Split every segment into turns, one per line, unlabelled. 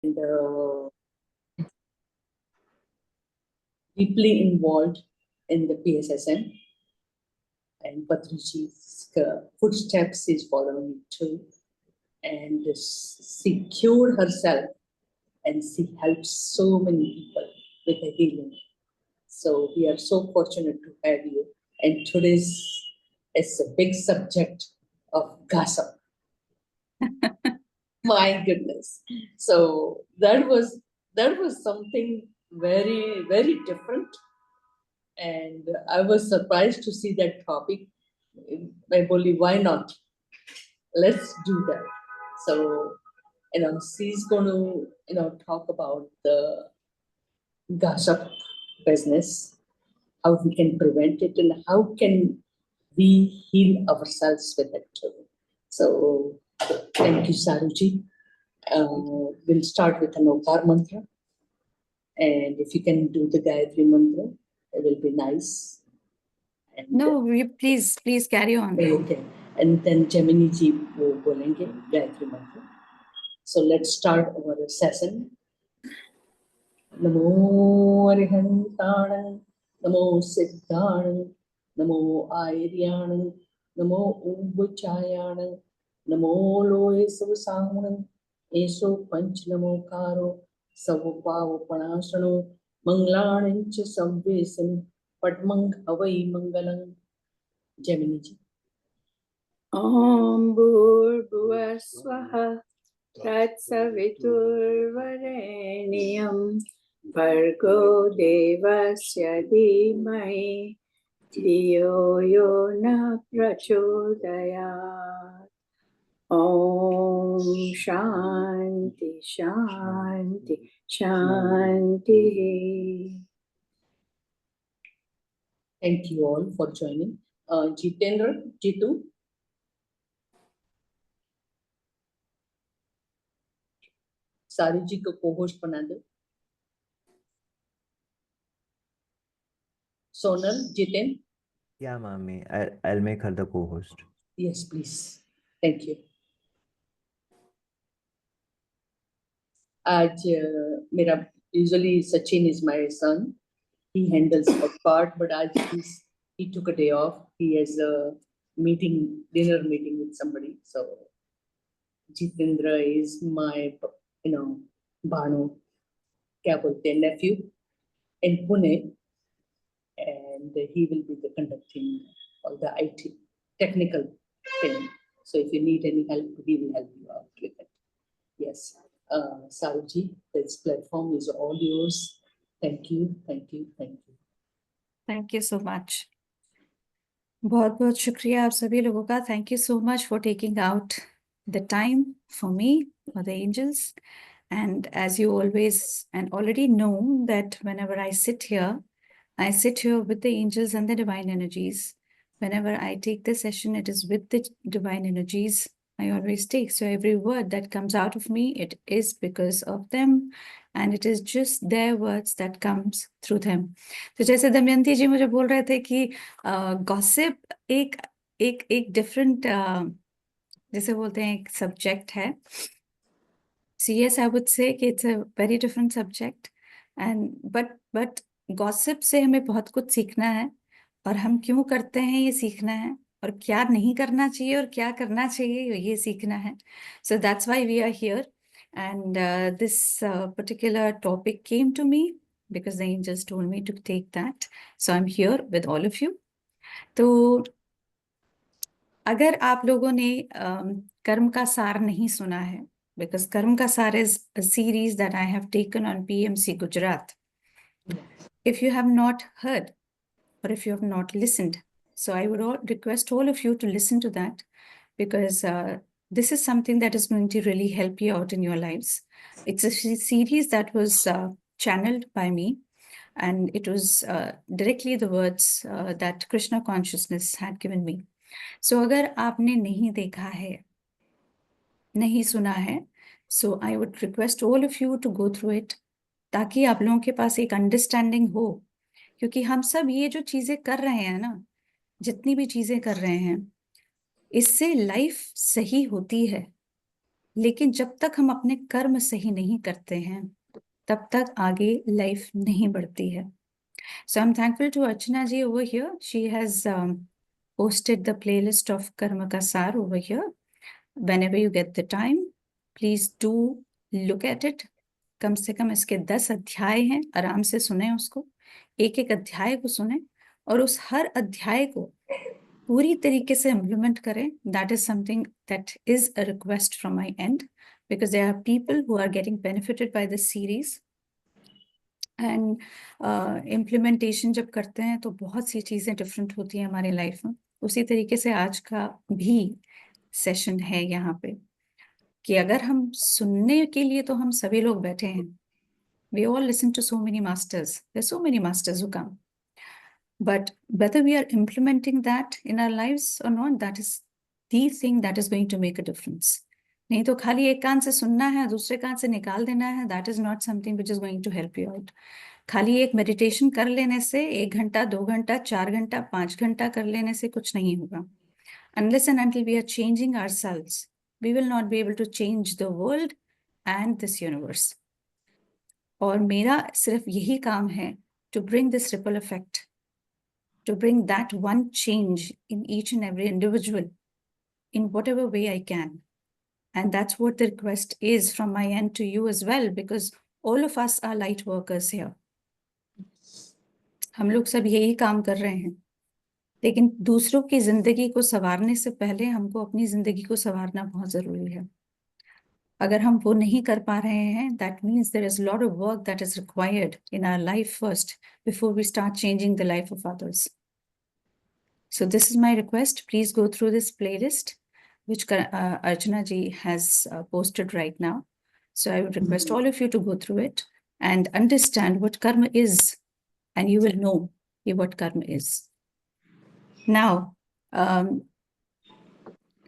and deeply involved in the PSSM, and Patriji's footsteps is following too, and secured herself, and she helps so many people with the healing. So we are so fortunate to have you. And today's is a big subject of gossip. My goodness. So that was something very, very different. And I was surprised to see that topic. I believe, why not? Let's do that. So, she's going to, talk about the gossip business, how we can prevent it, and how can we heal ourselves with it too. So, thank you, Saruji. We'll start with an Okar mantra. And if you can do the Gayatri mantra, it will be nice. And
No, please carry on.
Okay. And then Gemini ji wo bolenge Gayatri mantra. So let's start our session. Namo Arihantana, Namo Siddhana, Namo Airyana, Namo Umbuchayana, Namo Loe Savasangana, Eso Panch Namo Karo, Savapava Panasano, Manglanincha Samvesan, Padmang Havai Mangalang. Gemini ji.
Om Bhurbhuva Swaha Tatsaviturvareniyam Bhargo Devasya Dhimahi Dhiyo Yo Na Prachodayat. Om Shanti Shanti Shanti.
Thank you all for joining. Jitendra, Jitu. सारी जी को co-host बना दो. Sonal, Jiten.
Yeah, Mami. I'll make her the co-host.
Yes, please. Thank you. आज मेरा usually Sachin is my son. He handles that part, but आज he took a day off. He has a dinner meeting with somebody. So Jitendra is my, Banu, क्या बोलते हैं, nephew in Pune, and he will be the conducting all the IT technical thing. So if you need any help, he will help you out with it. Yes. Saruji, this platform is all yours. Thank you, thank you, thank you.
Thank you so much. बहुत बहुत शुक्रिया आप सभी लोगों का. Thank you so much for taking out the time for me, for the angels. And as you always and already know that whenever I sit here with the angels and the divine energies. Whenever I take the session, it is with the divine energies I always take. So every word that comes out of me, it is because of them. And it is just their words that comes through them. तो जैसे दमयंती जी मुझे बोल रहे थे कि gossip एक different जैसे बोलते हैं एक subject है. So yes, I would say कि it's a very different subject. And but gossip से हमें बहुत कुछ सीखना है और हम क्यों करते हैं ये सीखना है और क्या नहीं करना चाहिए और क्या करना चाहिए ये सीखना है. So that's why we are here. And this particular topic came to me because the angels told me to take that. So I'm here with all of you. तो अगर आप लोगों ने कर्म का सार नहीं सुना है, because कर्म का सार is a series that I have taken on PMC Gujarat. If you have not heard or if you have not listened, so I would request all of you to listen to that because this is something that is going to really help you out in your lives. It's a series that was channeled by me, and it was directly the words that Krishna consciousness had given me. So अगर आपने नहीं देखा है, नहीं सुना है, so I would request all of you to go through it ताकि आप लोगों के पास एक अंडरस्टैंडिंग हो. क्योंकि हम सब ये जो चीजें कर रहे हैं ना, जितनी भी चीजें कर रहे हैं, इससे लाइफ सही होती है. लेकिन जब तक हम अपने कर्म सही नहीं करते हैं तब तक आगे लाइफ नहीं बढ़ती है. So I'm thankful to Archana ji over here. She has posted the playlist of Karma Ka Sar over here. Whenever you get the time, please do look at it. कम से कम इसके 10 अध्याय हैं, आराम से सुने उसको, एक एक अध्याय को सुने और उस हर अध्याय को पूरी तरीके से इम्प्लीमेंट करें. That is something that is a request from my end, because there are people who are getting benefited by this series. And implementation जब करते हैं तो बहुत सी चीज़ें डिफरेंट होती हैं हमारी लाइफ में. उसी तरीके से आज का भी सेशन है यहाँ पे कि अगर हम सुनने के लिए तो हम सभी लोग बैठे हैं. We all listen to so many masters. There's so many masters who come. But whether we are implementing that in our lives or not, that is the thing that is going to make a difference. नहीं तो खाली एक कान से सुनना है, दूसरे कान से निकाल देना है. That is not something which is going to help you out. खाली एक मेडिटेशन कर लेने से 1 घंटा, 2 घंटा, 4 घंटा, 5 घंटा कर लेने से कुछ नहीं होगा. Unless and until we are changing ourselves, we will not be able to change the world and this universe. और मेरा सिर्फ यही काम है to bring this ripple effect, to bring that one change in each and every individual in whatever way I can. And that's what the request is from my end to you as well, because all of us are light workers here. हम लोग सब यही काम कर रहे हैं, लेकिन दूसरों की जिंदगी को संवारने से पहले हमको अपनी जिंदगी को संवारना बहुत जरूरी है. अगर हम वो नहीं कर पा रहे हैं, that means there is a lot of work that is required in our life first before we start changing the life of others. So this is my request. Please go through this playlist, which Archana ji has posted right now. So I would request all of you to go through it and understand what karma is, and you will know what karma is. Now,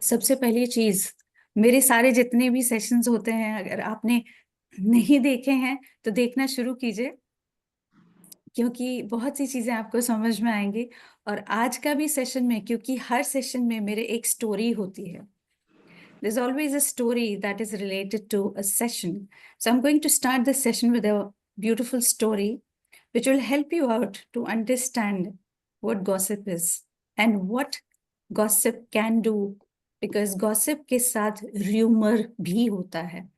सबसे पहली चीज, मेरे सारे जितने भी sessions होते हैं, अगर आपने नहीं देखे हैं तो देखना शुरू कीजिए, क्योंकि बहुत सी चीजें आपको समझ में आएंगी. और आज का भी सेशन में, क्योंकि हर सेशन में मेरे एक स्टोरी होती है. There's always a story that is related to a session. So I'm going to start this session with a beautiful story which will help you out to understand what gossip is and what gossip can do, because gossip के साथ rumor भी होता है.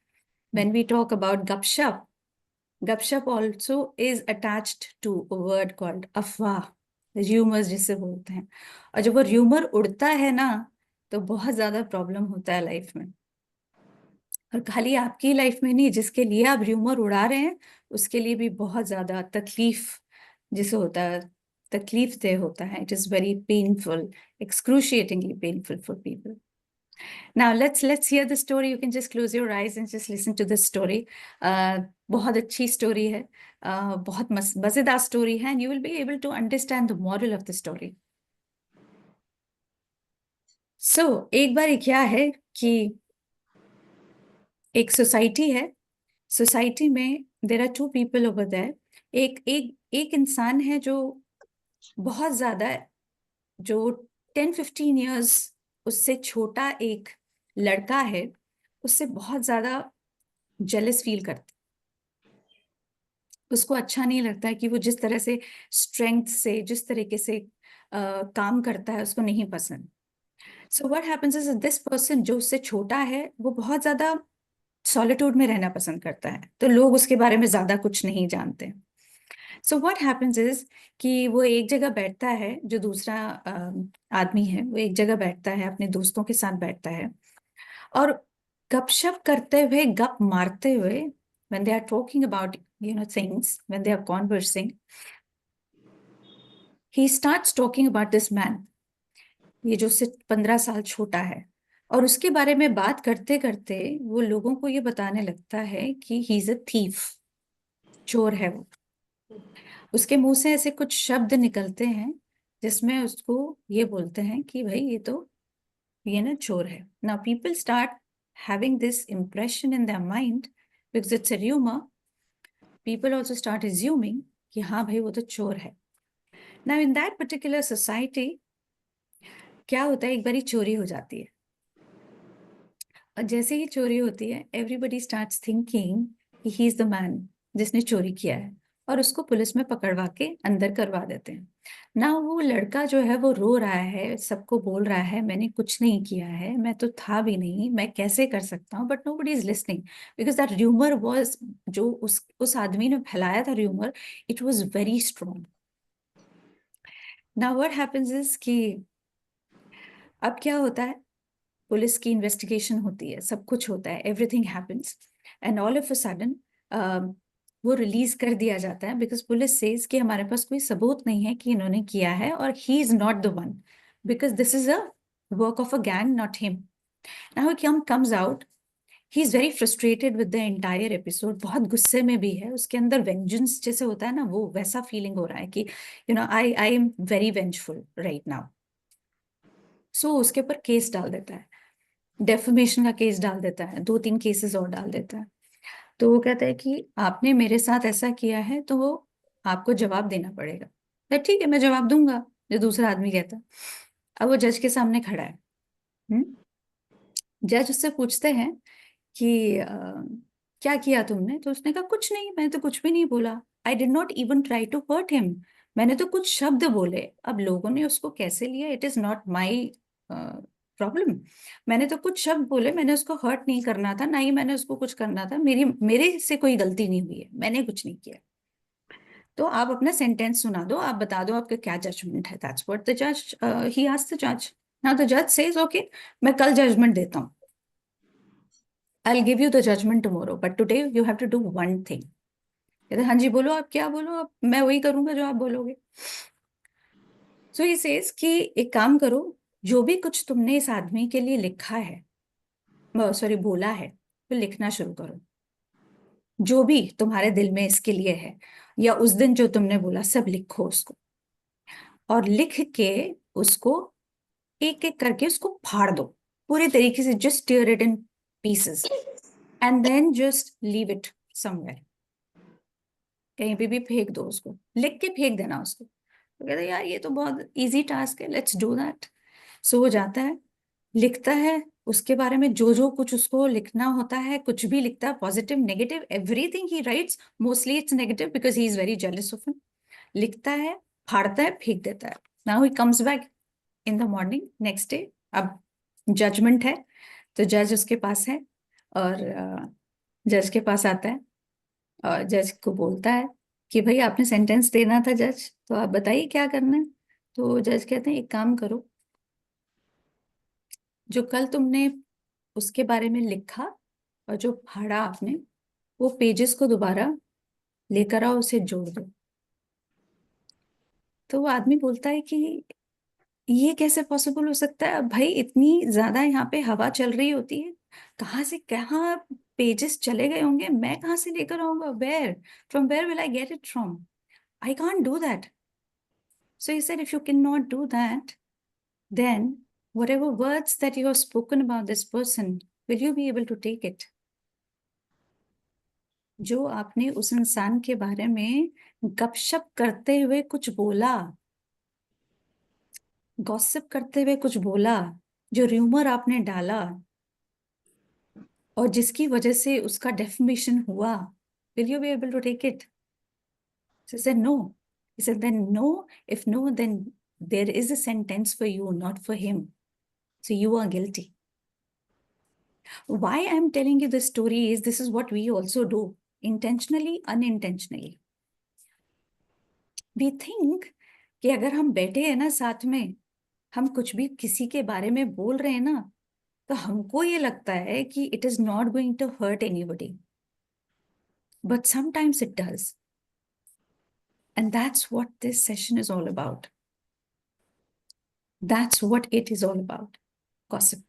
When we talk about gupshup, gupshup also is attached to a word called अफवाह, rumors जिसे बोलते हैं. और जब वो rumor उड़ता है ना, तो बहुत ज्यादा प्रॉब्लम होता है लाइफ में. और खाली आपकी लाइफ में नहीं, जिसके लिए आप rumor उड़ा रहे हैं उसके लिए भी बहुत ज्यादा तकलीफ जिसे होता है, तकलीफ दे होता है. It is very painful, excruciatingly painful for people. Now let's hear the story. You can just close your eyes and just listen to this story. बहुत अच्छी story है, बहुत मजेदार story है, and you will be able to understand the moral of the story. So एक बार क्या है कि एक सोसाइटी है. सोसाइटी में there are 2 people over there. एक इंसान है जो बहुत ज्यादा, जो 10-15 years उससे छोटा एक लड़का है, उससे बहुत ज्यादा जेलस फील करता. उसको अच्छा नहीं लगता है कि वो जिस तरह से स्ट्रेंथ से, जिस तरीके से काम करता है, उसको नहीं पसंद. So what happens is this person जो उससे छोटा है, वो बहुत ज्यादा सॉलिट्यूड में रहना पसंद करता है, तो लोग उसके बारे में ज्यादा कुछ नहीं जानते. सो व्हाट हैपेंस इज कि वो एक जगह बैठता है, जो दूसरा आदमी है वो एक जगह बैठता है, अपने दोस्तों के साथ बैठता है और गपशप करते हुए, गप मारते हुए, when they are talking about things, when they are conversing, he starts talking about this man, ये जो उससे 15 साल छोटा है. और उसके बारे में बात करते करते वो लोगों को ये बताने लगता है कि he is a thief, चोर है वो. उसके मुंह से ऐसे कुछ शब्द निकलते हैं जिसमें उसको ये बोलते हैं कि भाई ये ना चोर है. Now people start having this impression in their mind because it's a rumor. People also start assuming कि हाँ भाई वो तो चोर है. Now in that particular society क्या होता है, एक बारी चोरी हो जाती है. और जैसे ही चोरी होती है एवरीबडी स्टार्ट्स थिंकिंग कि ही इज द मैन जिसने चोरी किया है, और उसको पुलिस में पकड़वा के अंदर करवा देते हैं ना। वो लड़का जो है वो रो रहा है, सबको बोल रहा है मैंने कुछ नहीं किया है, मैं तो था भी नहीं, मैं कैसे कर सकता हूँ, but nobody is listening because that rumour was, जो उस आदमी ने फैलाया था rumour, it was very strong. Now what happens is कि अब क्या होता है, पुलिस की इन्वेस्टिगेशन होती है, सब कुछ होता है, everything happens, and all of a sudden वो रिलीज कर दिया जाता है बिकॉज पुलिस सेज कि हमारे पास कोई सबूत नहीं है कि इन्होंने किया है, और he is not the one because this is a work of a gang, not him. Now he comes out, he is very frustrated with the entire episode, बहुत गुस्से में भी है, उसके अंदर वेंजेंस जैसे होता है ना, वो वैसा फीलिंग हो रहा है कि I am very vengeful right now. So उसके ऊपर केस डाल देता है, डेफमेशन का केस डाल देता है, 2-3 केसेस और डाल देता है। तो वो कहता है कि आपने मेरे साथ ऐसा किया है तो वो आपको जवाब देना पड़ेगा। तो ठीक है मैं जवाब दूंगा, जो दूसरा आदमी कहता है। अब वो जज के सामने खड़ा है। जज उससे पूछते हैं कि क्या किया तुमने, तो उसने कहा कुछ नहीं, मैंने तो कुछ भी नहीं बोला, I did not even try to hurt him, मैंने तो कुछ शब्द बोले, अब लोगों ने उसको कैसे लिया it is not my problem, मैंने तो कुछ शब्द बोले, मैंने उसको हर्ट नहीं करना था, ना ही मैंने उसको कुछ करना था, मेरे से कोई गलती नहीं हुई है, मैंने कुछ नहीं किया। तो आप अपना सेंटेंस सुना दो, आप बता दो आपका क्या जजमेंट है। दैट्स व्हाट द जज ही आस्क्ड द जज। नाउ द जज सेज ओके, मैं कल जजमेंट देता हूँ, I'll give you the judgment tomorrow, but today you have to do one thing. कहते हाँ जी बोलो, आप क्या बोलो, अब मैं वही करूंगा जो आप बोलोगे। सो ही सेज कि एक काम करो, जो भी कुछ तुमने इस आदमी के लिए लिखा है, सॉरी बोला है, तो लिखना शुरू करो, जो भी तुम्हारे दिल में इसके लिए है, या उस दिन जो तुमने बोला सब लिखो उसको, और लिख के उसको एक एक करके उसको फाड़ दो पूरे तरीके से, just tear it in pieces and then just leave it somewhere, कहीं पे भी फेंक दो उसको, लिख के फेंक देना उसको। तो कहते हैं यार ये तो बहुत इजी टास्क है, लेट्स डू दैट। सो वो जाता है, लिखता है उसके बारे में जो जो कुछ उसको लिखना होता है, कुछ भी लिखता है, positive negative everything he rights, mostly it's negative because he is very jealous of him. लिखता है, फाड़ता है, फेंक देता है। Now he comes back in the morning next day, अब जजमेंट है, तो जज उसके पास है, और जज के पास आता है और जज को बोलता है कि भाई आपने सेंटेंस देना था जज, तो आप बताइए क्या करना है। तो जज कहते हैं एक काम करो, जो कल तुमने उसके बारे में लिखा और जो फाड़ा आपने, वो पेजेस को दोबारा लेकर आओ, उसे जोड़ दो। तो वो आदमी बोलता है कि ये कैसे पॉसिबल हो सकता है, अब भाई इतनी ज्यादा यहाँ पे हवा चल रही होती है, कहाँ से कहाँ पेजेस चले गए होंगे, मैं कहाँ से लेकर आऊंगा, where from where will I get it from, I can't do that. So he said, if you cannot do that, then whatever words that you have spoken about this person, will you be able to take it? जो आपने उस इंसान के बारे में गपशप करते हुए कुछ बोला, गॉसिप करते हुए कुछ बोला, जो र्यूमर आपने डाला और जिसकी वजह से उसका डेफमेशन हुआ, will you be able to take it? So he said no. He said then no, if no, then there is a sentence for you, not for him. So you are guilty. Why I'm telling you this story is this is what we also do, intentionally, unintentionally. We think कि अगर हम बैठे हैं ना साथ में, हम कुछ भी किसी के बारे में बोल रहे हैं ना, तो हमको ये लगता है कि it is not going to hurt anybody. But sometimes it does. And that's what this session is all about. That's what it is all about. Gossip.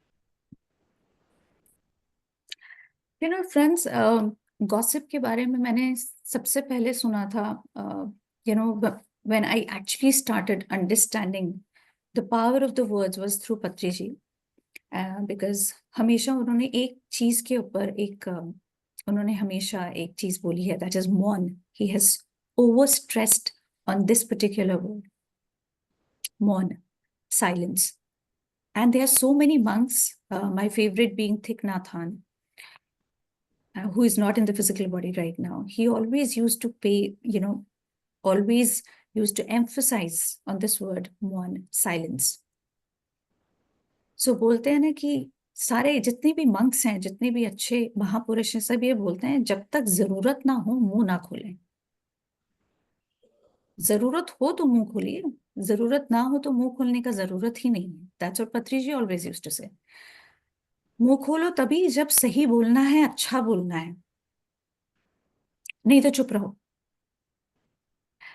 You know, friends, gossip के बारे में मैंने सबसे पहले सुना था, you know, when I actually started understanding the power of the words was through Patri ji, because हमेशा उन्होंने एक चीज के ऊपर उन्होंने हमेशा एक चीज बोली है, that is मौन. He has overstressed on this particular word, मौन, silence. And there are so many monks, my favorite being Thich Nhat Hanh, who is not in the physical body right now. He always used to always used to emphasize on this word, one, silence. So बोलते हैं ना कि सारे जितने भी monks हैं, जितने भी अच्छे महापुरुष हैं, सब ये बोलते हैं जब तक जरूरत ना हो मुंह ना खोलें। जरूरत हो तो मुंह खोलिए, जरूरत ना हो तो मुंह खोलने का जरूरत ही नहीं है। दैट्स व्हाट पत्री जी ऑलवेज यूज्ड टू से। मुंह खोलो तभी जब सही बोलना है, अच्छा बोलना है, नहीं तो चुप रहो।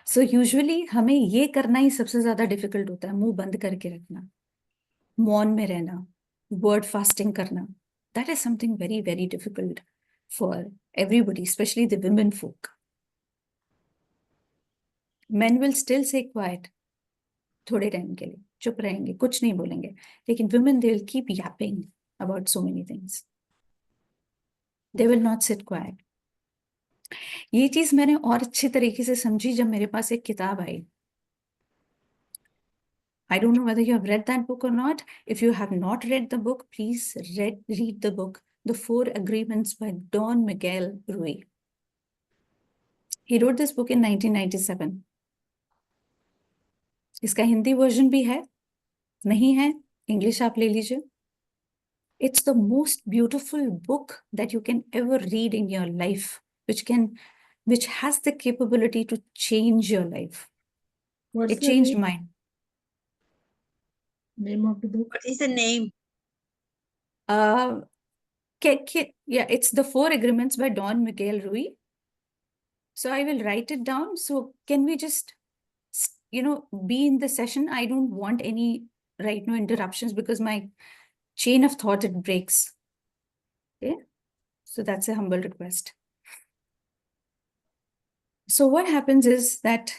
सो यूजुअली हमें ये करना ही सबसे ज्यादा डिफिकल्ट होता है, मुंह बंद करके रखना, मौन में रहना, वर्ड फास्टिंग करना। That is something very very difficult for everybody, specially the women folk. Men will still say quiet, थोड़े टाइम के लिए चुप रहेंगे, कुछ नहीं बोलेंगे, लेकिन women they will keep yapping about so many things. They will not sit quiet. ये चीज मैंने और अच्छे तरीके से समझी जब मेरे पास एक किताब आई। I don't know whether you have read that book or not. If you have not read the book, please read the book, The Four Agreements by Don Miguel Ruiz. He wrote this book in 1997. इसका Hindi version भी है, नहीं है English आप ले लीजिए। It's the most beautiful book that you can ever read in your life, which has the capability to change your life.
What's
It
the
changed mine.
name of the book?
What is the name?
Yeah, it's The Four Agreements by Don Miguel Ruiz. So I will write it down. So can we just, be in the session? I don't want any right now interruptions because my chain of thought, it breaks. Okay. So that's a humble request. So what happens is that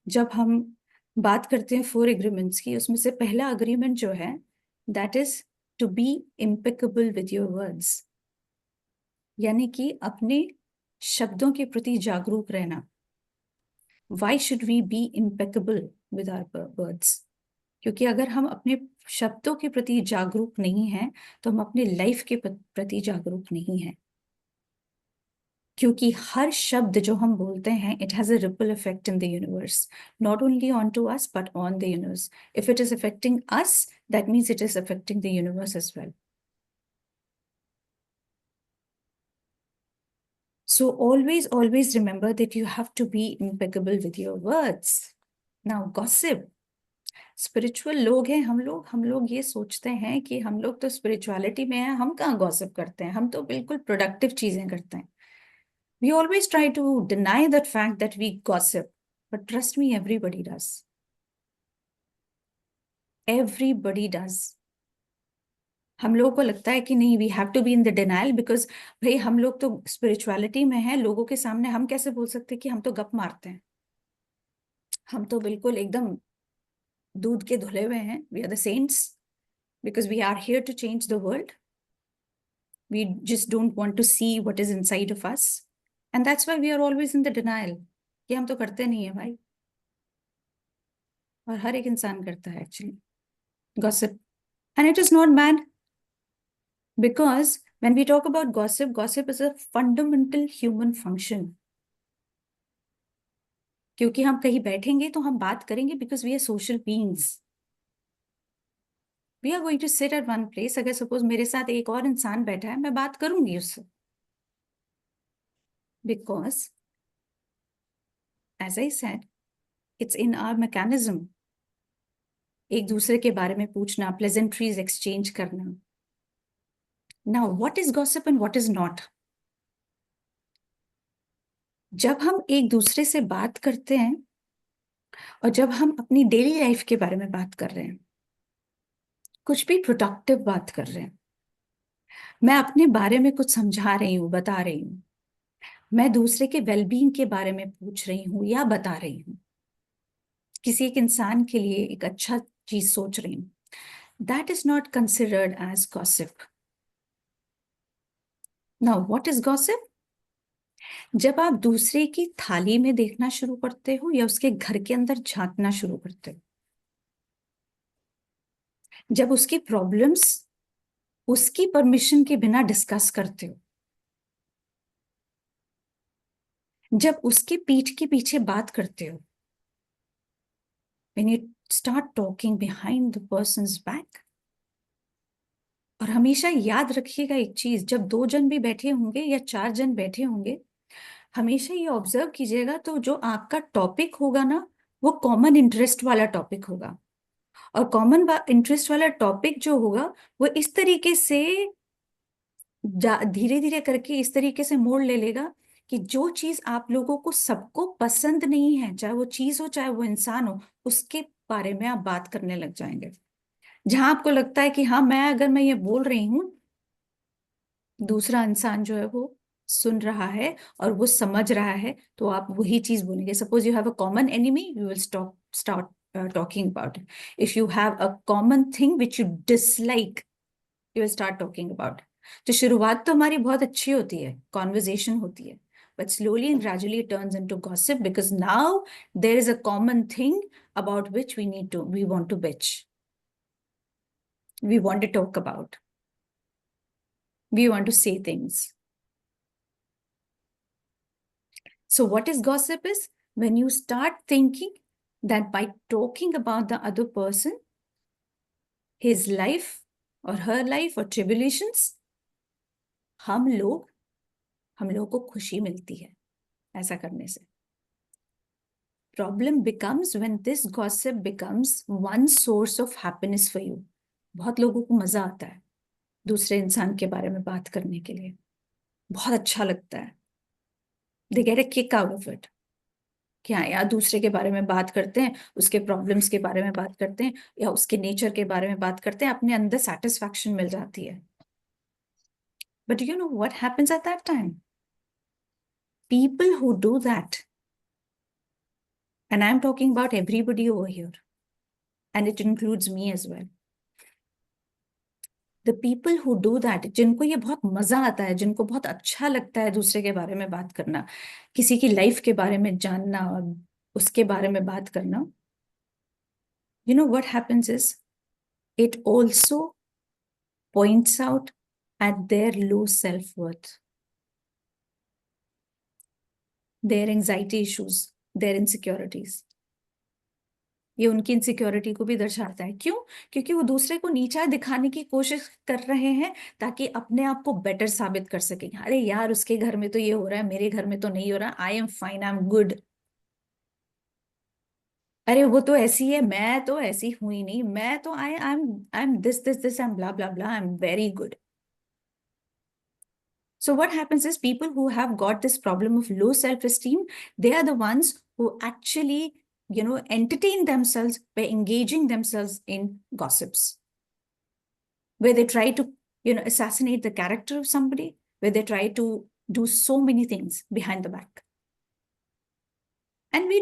जब हम बात करते हैं 4 agreements की, उसमें से पहला agreement जो है, that is to be impeccable with your words. यानी कि अपने शब्दों के प्रति जागरूक रहना। Why should we be impeccable with our words? क्योंकि अगर हम अपने शब्दों के प्रति जागरूक नहीं हैं, तो हम अपने लाइफ के प्रति जागरूक नहीं हैं। क्योंकि हर शब्द जो हम बोलते हैं, it has a ripple effect in the universe, not only onto us but on the universe. If it is affecting us, that means it is affecting the universe as well. So always remember that you have to be impeccable with your words. Now gossip. Spiritual लोग हैं हम लोग ये सोचते हैं कि हम लोग तो स्पिरिचुअलिटी में हैं, हम कहाँ गॉसिप करते हैं, हम तो बिल्कुल प्रोडक्टिव चीजें करते हैं। We always try to deny that fact that we gossip, but trust me, everybody does. Everybody does. हम लोगों को लगता है कि नहीं, we have to be in the denial because भाई हम लोग तो स्पिरिचुअलिटी में हैं, लोगों के सामने हम कैसे बोल सकते हैं कि हम तो गप मारते हैं, हम तो बिल्कुल एकदम दूध के धुले हुए हैं। We are the saints because we are here to change the world. We just don't want to see what is inside of us. And that's why we are always in the denial कि हम तो करते नहीं है भाई, और हर एक इंसान करता है actually gossip. And it is not bad because when we talk about gossip, gossip is a fundamental human function. क्योंकि हम कहीं बैठेंगे तो हम बात करेंगे because we are social beings. We are going to sit at one place. अगर suppose मेरे साथ एक और इंसान बैठा है, मैं बात करूंगी उससे, because as I said, it's in our mechanism. एक दूसरे के बारे में पूछना, pleasantries exchange करना. Now, what is gossip and what is not? जब हम एक दूसरे से बात करते हैं और जब हम अपनी डेली लाइफ के बारे में बात कर रहे हैं, कुछ भी प्रोडक्टिव बात कर रहे हैं, मैं अपने बारे में कुछ समझा रही हूँ, बता रही हूँ, मैं दूसरे के वेलबींग के बारे में पूछ रही हूँ या बता रही हूँ, किसी एक इंसान के लिए एक अच्छा चीज सोच रही हूँ, that is not considered as gossip. Now, what is gossip? जब आप दूसरे की थाली में देखना शुरू करते हो या उसके घर के अंदर झांकना शुरू करते हो, जब उसकी प्रॉब्लम्स उसकी परमिशन के बिना डिस्कस करते हो, जब उसके पीठ के पीछे बात करते हो, when you start talking behind the person's back. और हमेशा याद रखिएगा एक चीज, जब 2 जन भी बैठे होंगे या 4 जन बैठे होंगे, हमेशा ये ऑब्जर्व कीजिएगा, तो जो आपका टॉपिक होगा ना, वो कॉमन इंटरेस्ट वाला टॉपिक होगा। और कॉमन इंटरेस्ट वाला टॉपिक जो होगा, वो इस तरीके से धीरे धीरे करके इस तरीके से मोड़ ले लेगा कि जो चीज आप लोगों को सबको पसंद नहीं है, चाहे वो चीज हो चाहे वो इंसान हो, उसके बारे में आप बात करने लग जाएंगे। जहां आपको लगता है कि हाँ, मैं ये बोल रही हूँ, दूसरा इंसान जो है वो सुन रहा है और वो समझ रहा है, तो आप वही चीज बोलेंगे। Suppose you have a common enemy, you will start talking about it. If you have a common thing which you dislike, you will start talking about. तो शुरुआत तो हमारी बहुत अच्छी होती है, कॉन्वर्जेशन होती है, but slowly and gradually it turns into gossip, because now there is a common thing about which we want to bitch, we want to talk about, we want to say things. So what is gossip is when you start thinking that by talking about the other person, his life or her life or tribulations, हम लोगों को खुशी मिलती है ऐसा करने से। Problem becomes when this gossip becomes one source of happiness for you. बहुत लोगों को मजा आता है दूसरे इंसान के बारे में बात करने के लिए, बहुत अच्छा लगता है। They get a kick out of it. क्या यार, दूसरे के बारे में बात करते हैं, उसके प्रॉब्लम्स के बारे में बात करते हैं, या उसके नेचर के बारे में बात करते हैं, अपने अंदर सेटिस्फैक्शन मिल जाती है। But you know what happens at that time? People who do that, and I'm talking about everybody over here, and it includes me as well. The people who do that, जिनको ये बहुत मजा आता है, जिनको बहुत अच्छा लगता है दूसरे के बारे में बात करना, किसी की लाइफ के बारे में जानना और उसके बारे में बात करना, you know what happens is it also points out at their low self-worth, their anxiety issues, their insecurities. ये उनकी इनसिक्योरिटी को भी दर्शाता है। क्यों? क्योंकि वो दूसरे को नीचा दिखाने की कोशिश कर रहे हैं ताकि अपने आप को बेटर साबित कर सकें। अरे यार, उसके घर में तो ये हो रहा है, मेरे घर में तो नहीं हो रहा, I am fine, I am good. अरे वो तो ऐसी है, मैं तो ऐसी हुई नहीं, मैं तो I am this I am blah blah blah, I am very good. So what happens is people who have got this problem of low self-esteem, they are the ones who actually, entertain themselves by engaging themselves in gossips, where they try to, assassinate the character of somebody, where they try to do so many things behind the back. And we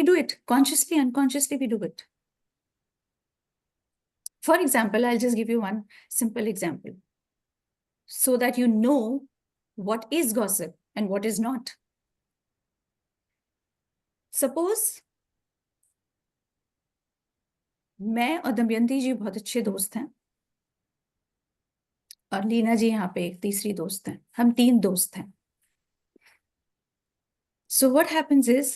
do it consciously, unconsciously, we do it. For example, I'll just give you one simple example so that you know what is gossip and what is not. Suppose मैं और दमयंती जी बहुत अच्छे दोस्त हैं, और लीना जी यहाँ पे एक तीसरी दोस्त हैं, हम 3 दोस्त हैं। So what happens is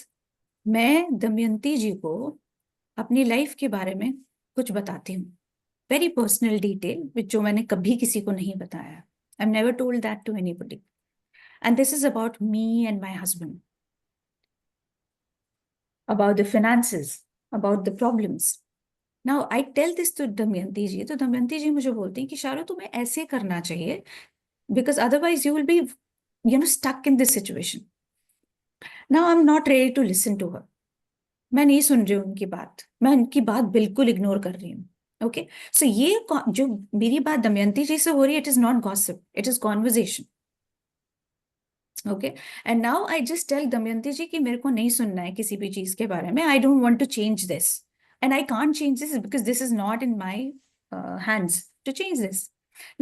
मैं दमयंती जी को अपनी लाइफ के बारे में कुछ बताती हूँ, वेरी पर्सनल डिटेल, जो मैंने कभी किसी को नहीं बताया। I've never told that to anybody. And this is about me and my husband, about the finances, about the problems. Now I tell this to Damayanti जी, तो दमयंती जी मुझे बोलती हैं कि शारू तुम्हें ऐसे करना चाहिए, because otherwise you will be, stuck in this situation. Now I'm not ready to listen to her. मैं नहीं सुन रही हूँ उनकी बात, मैं उनकी बात बिल्कुल इग्नोर कर रही हूँ। ओके, सो ये जो मेरी बात दमयंती जी से हो रही है, it is not gossip, it is conversation. Okay, and now I just tell Damayanti ji कि मेरे को नहीं सुनना है किसी भी चीज के बारे में, I don't want to change this, and I can't change this because this is not in my hands to change this.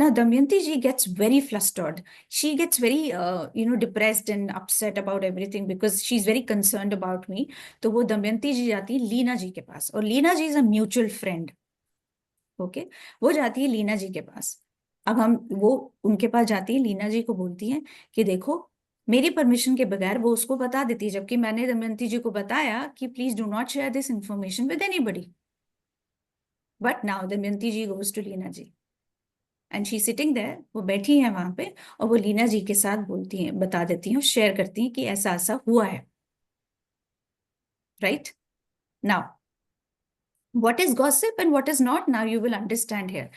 Now Damayanti ji gets very flustered, she gets very depressed and upset about everything because she's very concerned about me. तो वो दमयंती जी जाती है लीना जी के पास, और लीना जी is a mutual friend. Okay, वो जाती है लीना जी के पास। अब हम वो उनके पास जाती है, लीना जी को बोलती है कि देखो मेरी परमिशन के बगैर वो उसको बता देती है, जबकि मैंने दमयंती जी को बताया कि please do not share this information with anybody. But now Damayanti ji goes to Leena ji and she sitting there, वो बैठी है वहां पे और वो लीना जी के साथ बोलती हैं, बता देती हैं, शेयर करती हैं कि ऐसा ऐसा हुआ है। Right now what is gossip and what is not, now you will understand here.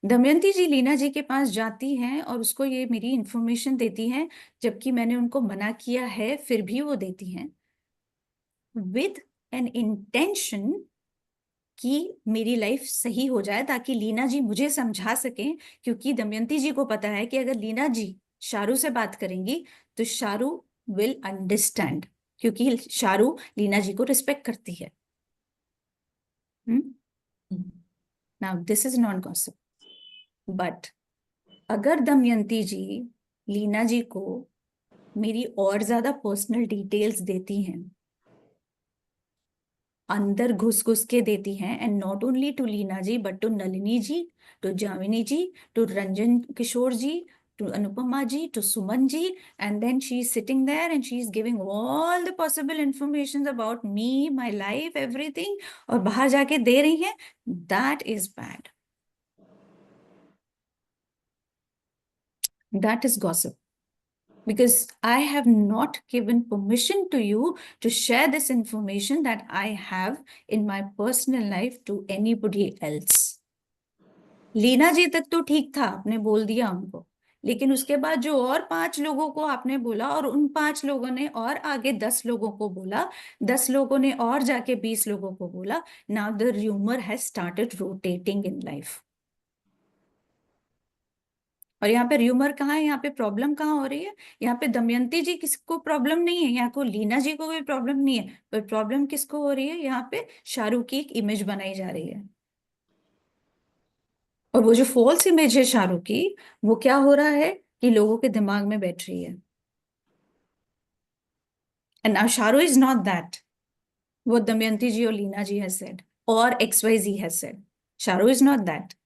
Damayanti ji Leena ji के पास जाती हैं और उसको ये मेरी इंफॉर्मेशन देती हैं, जबकि मैंने उनको मना किया है फिर भी वो देती हैं विद एन इंटेंशन कि मेरी लाइफ सही हो जाए, ताकि लीना जी मुझे समझा सकें, क्योंकि दमयंती जी को पता है कि अगर लीना जी शारू से बात करेंगी तो शारू विल अंडरस्टैंड, क्योंकि शारू लीना जी को रिस्पेक्ट करती है। Now this is not gossip, but अगर दमयंती जी लीना जी को मेरी और ज्यादा पर्सनल डिटेल्स देती हैं, अंदर घुस घुस के देती हैं, and not only to Leena ji but to Nalini ji, to Jamini ji, to Ranjan Kishore ji, to Anupama ji, to Suman ji, and then she's sitting there and she's giving all the possible information about me, my life, everything, और बाहर जाके दे रही है, that is bad. That is gossip. Because I have not given permission to you to share this information that I have in my personal life to anybody else. Leena जी तक तो ठीक था, आपने बोल दिया उनको, लेकिन उसके बाद जो और 5 लोगों को आपने बोला, और उन 5 लोगों ने और आगे 10 लोगों को बोला, 10 लोगों ने और जाके 20 लोगों को बोला, now the rumour has started rotating in life. और यहाँ पे र्यूमर कहाँ है, यहाँ पे प्रॉब्लम कहाँ हो रही है? यहाँ पे दमयंती जी किसको प्रॉब्लम नहीं है, यहाँ को लीना जी को कोई प्रॉब्लम नहीं है, पर प्रॉब्लम किसको हो रही है? यहाँ पे शाहरुख की एक इमेज बनाई जा रही है, और वो जो फॉल्स इमेज है शाहरुख की, वो क्या हो रहा है कि लोगों के दिमाग में बैठ रही है। And now Shahrukh is not that what Damayanti ji or Leena ji has said, or XYZ has said. Sharu is not that.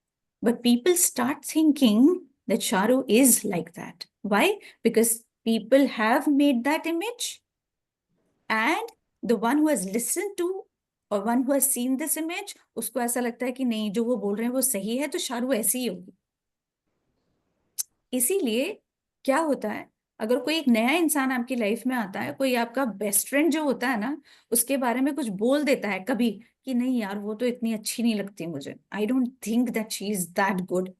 But people start thinking that Sharu is like that. Why? Because people have made that image, and the one who has listened to or one who has seen this image, उसको ऐसा लगता है कि नहीं, जो वो बोल रहे हैं वो सही है, तो शारू ऐसी ही होगी। इसीलिए क्या होता है, अगर कोई एक नया इंसान आपकी लाइफ में आता है, कोई आपका बेस्ट फ्रेंड जो होता है ना, उसके बारे में कुछ बोल देता है कभी कि नहीं यार वो तो इतनी अच्छी नहीं लगती मुझे, I don't think that she is that good,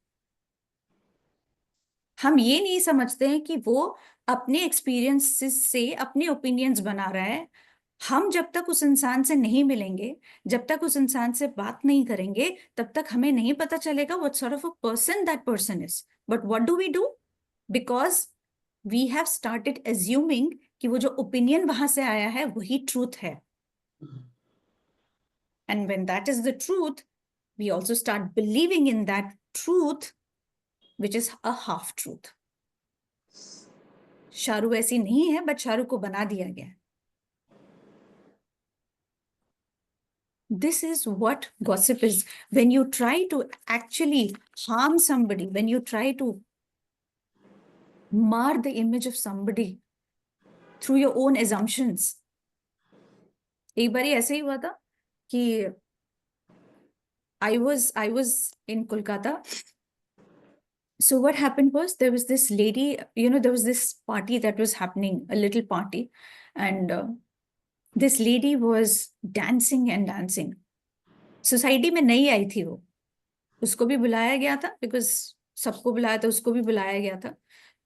हम ये नहीं समझते हैं कि वो अपने एक्सपीरियंसेस से अपने ओपिनियंस बना रहा है। हम जब तक उस इंसान से नहीं मिलेंगे, जब तक उस इंसान से बात नहीं करेंगे, तब तक हमें नहीं पता चलेगा what sort of a person that person is. But what do we do? Because we have started assuming कि वो जो ओपिनियन वहां से आया है वही ट्रूथ है, and when that is the truth, we also start believing in that truth which is a half truth. Shahrukh ऐसी नहीं है, बट शाहरुख को बना दिया गया। This is what gossip is. When you try to actually harm somebody, when you try to mar the image of somebody through your own assumptions. एक बारी ऐसे ही हुआ था कि I was in Kolkata. So what happened was, there was this lady, there was this party that was happening, a little party, and this lady was dancing and dancing. Society में नई आई थी वो, उसको भी बुलाया गया था, बिकॉज सबको बुलाया था, उसको भी बुलाया गया था।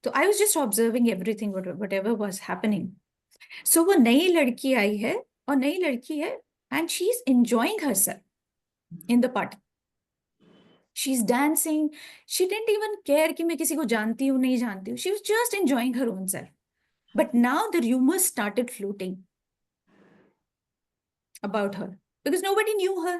तो I was just observing everything whatever was happening. So वो नई लड़की आई है, और नई लड़की है, and she is enjoying herself in the party. She is dancing, she didn't even care कि मैं किसी को जानती हूँ नहीं जानती हूँ, she was just enjoying her own self. But now the rumours started floating about her, because nobody knew her.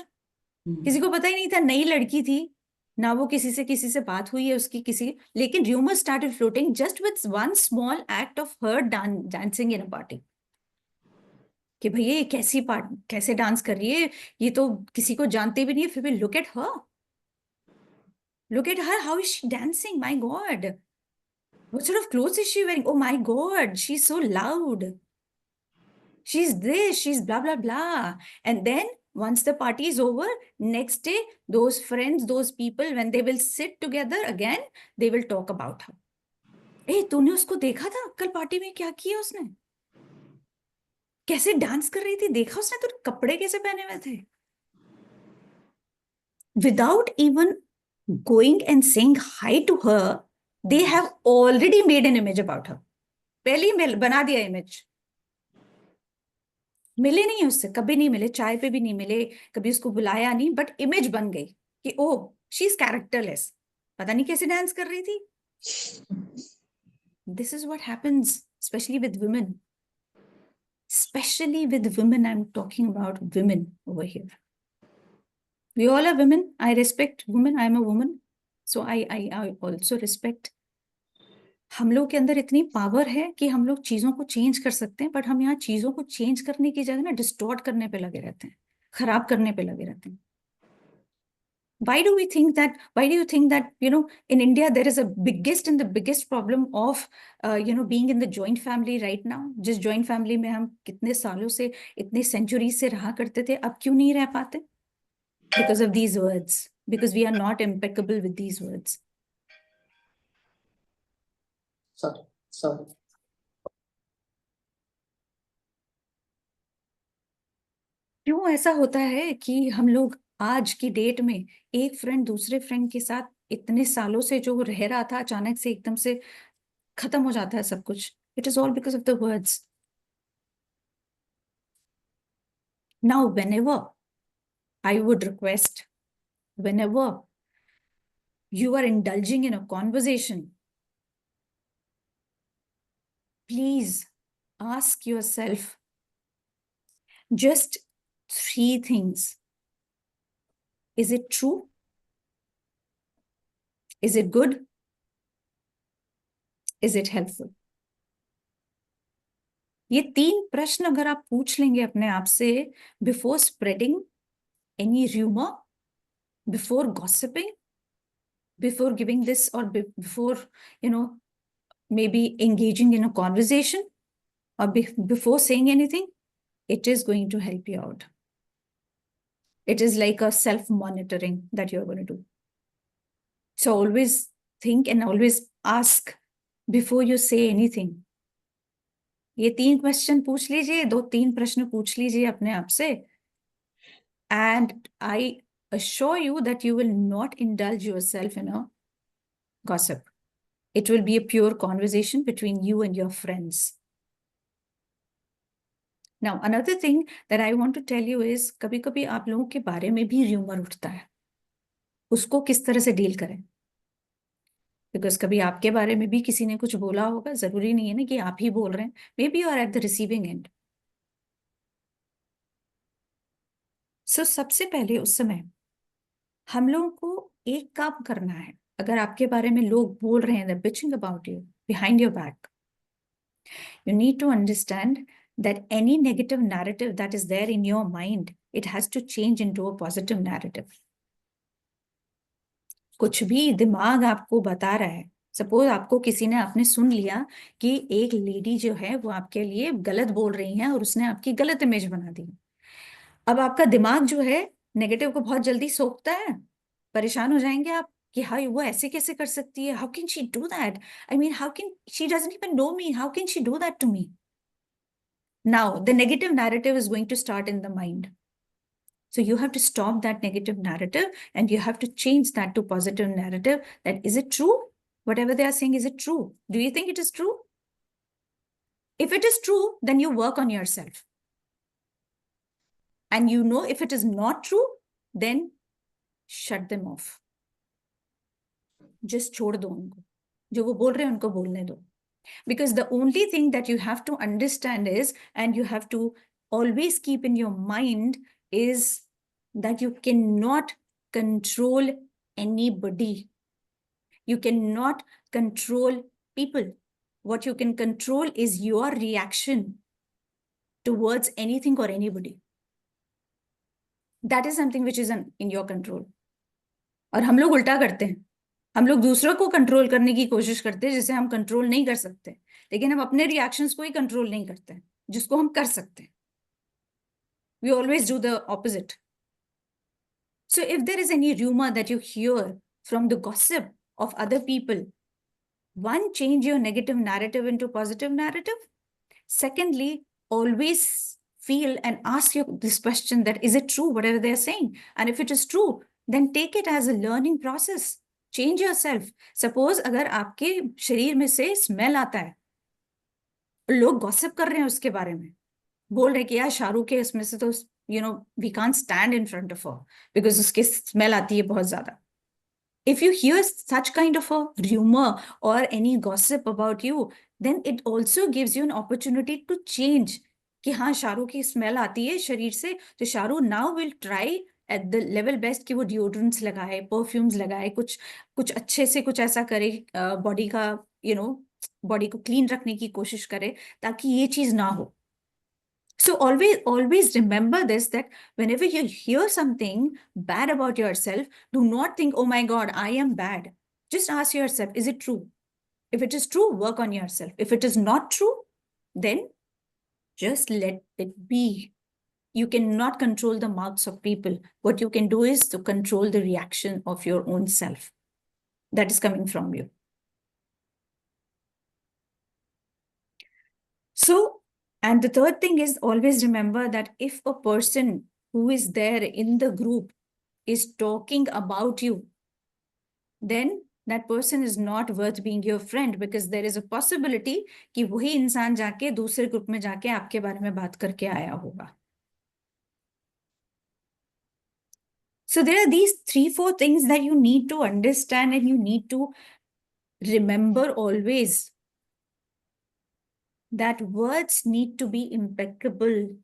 किसी को पता ही नहीं था, नई लड़की थी ना, वो किसी से बात हुई है उसकी किसी, लेकिन rumour started floating just with one small act of her dancing in a party, कि भैया ये कैसे डांस कर रही है, ये तो किसी को जानते भी नहीं है, फिर भी look at her. Look at her, how is she dancing? My God. What sort of clothes is she wearing? Oh my God, she's so loud. She's this, she's blah, blah, blah. And then once the party is over, next day, those friends, those people, when they will sit together again, they will talk about her. ए, तूने उसको देखा था कल party में, क्या किया उसने, कैसे डांस कर रही थी, देखा उसने तो कपड़े कैसे पहने हुए थे. Without even going and saying hi to her, they have already made an image about her. पहले ही बना दिया इमेज. मिले नहीं उससे, कभी नहीं मिले, चाय पे भी नहीं मिले, कभी उसको बुलाया नहीं, बट इमेज बन गई कि ओ शी इज कैरेक्टरलेस, पता नहीं कैसे डांस कर रही थी. This is what happens, especially with women. Especially with women, I'm talking about women over here. We all are women. I respect women. I'm a woman. So I also respect. हम लोग के अंदर इतनी power है कि हम लोग चीजों को चेंज कर सकते हैं, बट हम यहाँ चीजों को चेंज करने की जगह ना डिस्टॉर्ट करने पे लगे रहते हैं, खराब करने पे लगे रहते हैं. Why do you think that, in India, there is a biggest and the biggest problem of, being in the joint family right now? जिस joint family में हम कितने सालों से, इतने centuries से रहा करते थे, अब क्यों नहीं रह पाते? Because of these words. Because we are not impeccable with these words.
Sorry.
क्यों ऐसा होता है कि हम लोग आज की डेट में एक फ्रेंड दूसरे फ्रेंड के साथ इतने सालों से जो रह रहा था, अचानक से एकदम से खत्म हो जाता है सब कुछ? It is all because of the words. Now whenever I would request, whenever you are indulging in a conversation, please ask yourself just 3 things. Is it true? Is it good? Is it helpful? ये 3 प्रश्न अगर आप पूछ लेंगे अपने आप से before spreading any rumor, before gossiping, before giving this, or before, maybe engaging in a conversation, or before saying anything, it is going to help you out. It is like a self-monitoring that you're going to do. So always think and always ask before you say anything. ये 3 question पूछ लीजिए, 2-3 प्रश्न पूछ लीजिए अपने आप से, and I assure you that you will not indulge yourself in a gossip. It will be a pure conversation between you and your friends. Now, another thing that I want to tell you is, कभी-कभी आप लोगों के बारे में भी rumor उठता है, उसको किस तरह से डील करें? बिकॉज कभी आपके बारे में भी किसी ने कुछ बोला होगा, जरूरी नहीं है ना कि आप ही बोल रहे हैं, maybe you are at the receiving end. So सबसे पहले उस समय हम लोगों को एक काम करना है. अगर आपके बारे में लोग बोल रहे हैं, bitching about you behind your back, you need to understand that any negative narrative that is there in your mind, it has to change into a positive narrative. कुछ भी दिमाग आपको बता रहा है, सपोज आपको किसी ने, आपने सुन लिया कि एक लेडी जो है वो आपके लिए गलत बोल रही है और उसने आपकी गलत इमेज बना दी. अब आपका दिमाग जो है नेगेटिव को बहुत जल्दी सोखता है, परेशान हो जाएंगे आप कि हाँ वो ऐसे कैसे कर सकती है, how can she do that, I mean how can she doesn't even know me, how can she do that to me. Now the negative narrative is going to start in the mind. So you have to stop that negative narrative and you have to change that to positive narrative. That is it true? Whatever they are saying, is it true? Do you think it is true? If it is true, then you work on yourself. And you know if it is not true, then shut them off. Just छोड़ दो उनको, जो वो बोल रहे हैं उनको बोलने दो. Because the only thing that you have to understand is, and you have to always keep in your mind, is that you cannot control anybody. You cannot control people. What you can control is your reaction towards anything or anybody. That is something which is in your control. और हम लोग उल्टा करते हैं, हम लोग दूसरों को कंट्रोल करने की कोशिश करते हैं जिसे हम कंट्रोल नहीं कर सकते, लेकिन हम अपने रिएक्शंस को ही कंट्रोल नहीं करते जिसको हम कर सकते हैं. We always do the opposite. So if there is any rumor that you hear from the gossip of other people, one, change your negative narrative into positive narrative. Secondly, always feel and ask you this question, that is it true whatever they are saying? And if it is true, then take it as a learning process. Change yourself. Suppose अगर आपके शरीर में से smell आता है, लोग gossip कर रहे हैं उसके बारे में, बोल रहे कि यार शाहरुख के इसमें से तो we can't stand in front of her because उसकी स्मेल आती है बहुत ज्यादा. If you hear such kind of a rumor or any gossip about you, then it also gives you an opportunity to change. कि हाँ शाहरुख की smell आती है शरीर से, तो Shahrukh now will try at the level best कि वो डिओड्रेंट्स लगाए, परफ्यूम्स लगाए, कुछ कुछ अच्छे से कुछ ऐसा करे, बॉडी का बॉडी को क्लीन रखने की कोशिश करे ताकि ये चीज ना हो. So always remember this, that whenever you hear something bad about yourself, do not think, oh my God, I am bad. Just ask yourself, is it true? If it is true, work on yourself. If it is not true, then just let it be. You cannot control the mouths of people. What you can do is to control the reaction of your own self that is coming from you. So, and the third thing is, always remember that if a person who is there in the group is talking about you, then that person is not worth being your friend, because there is a possibility कि वही इंसान जाके दूसरे group में जाके आपके बारे में बात करके आया होगा. So there are these 3-4 things that you need to understand and you need to remember always, that words need to be impeccable.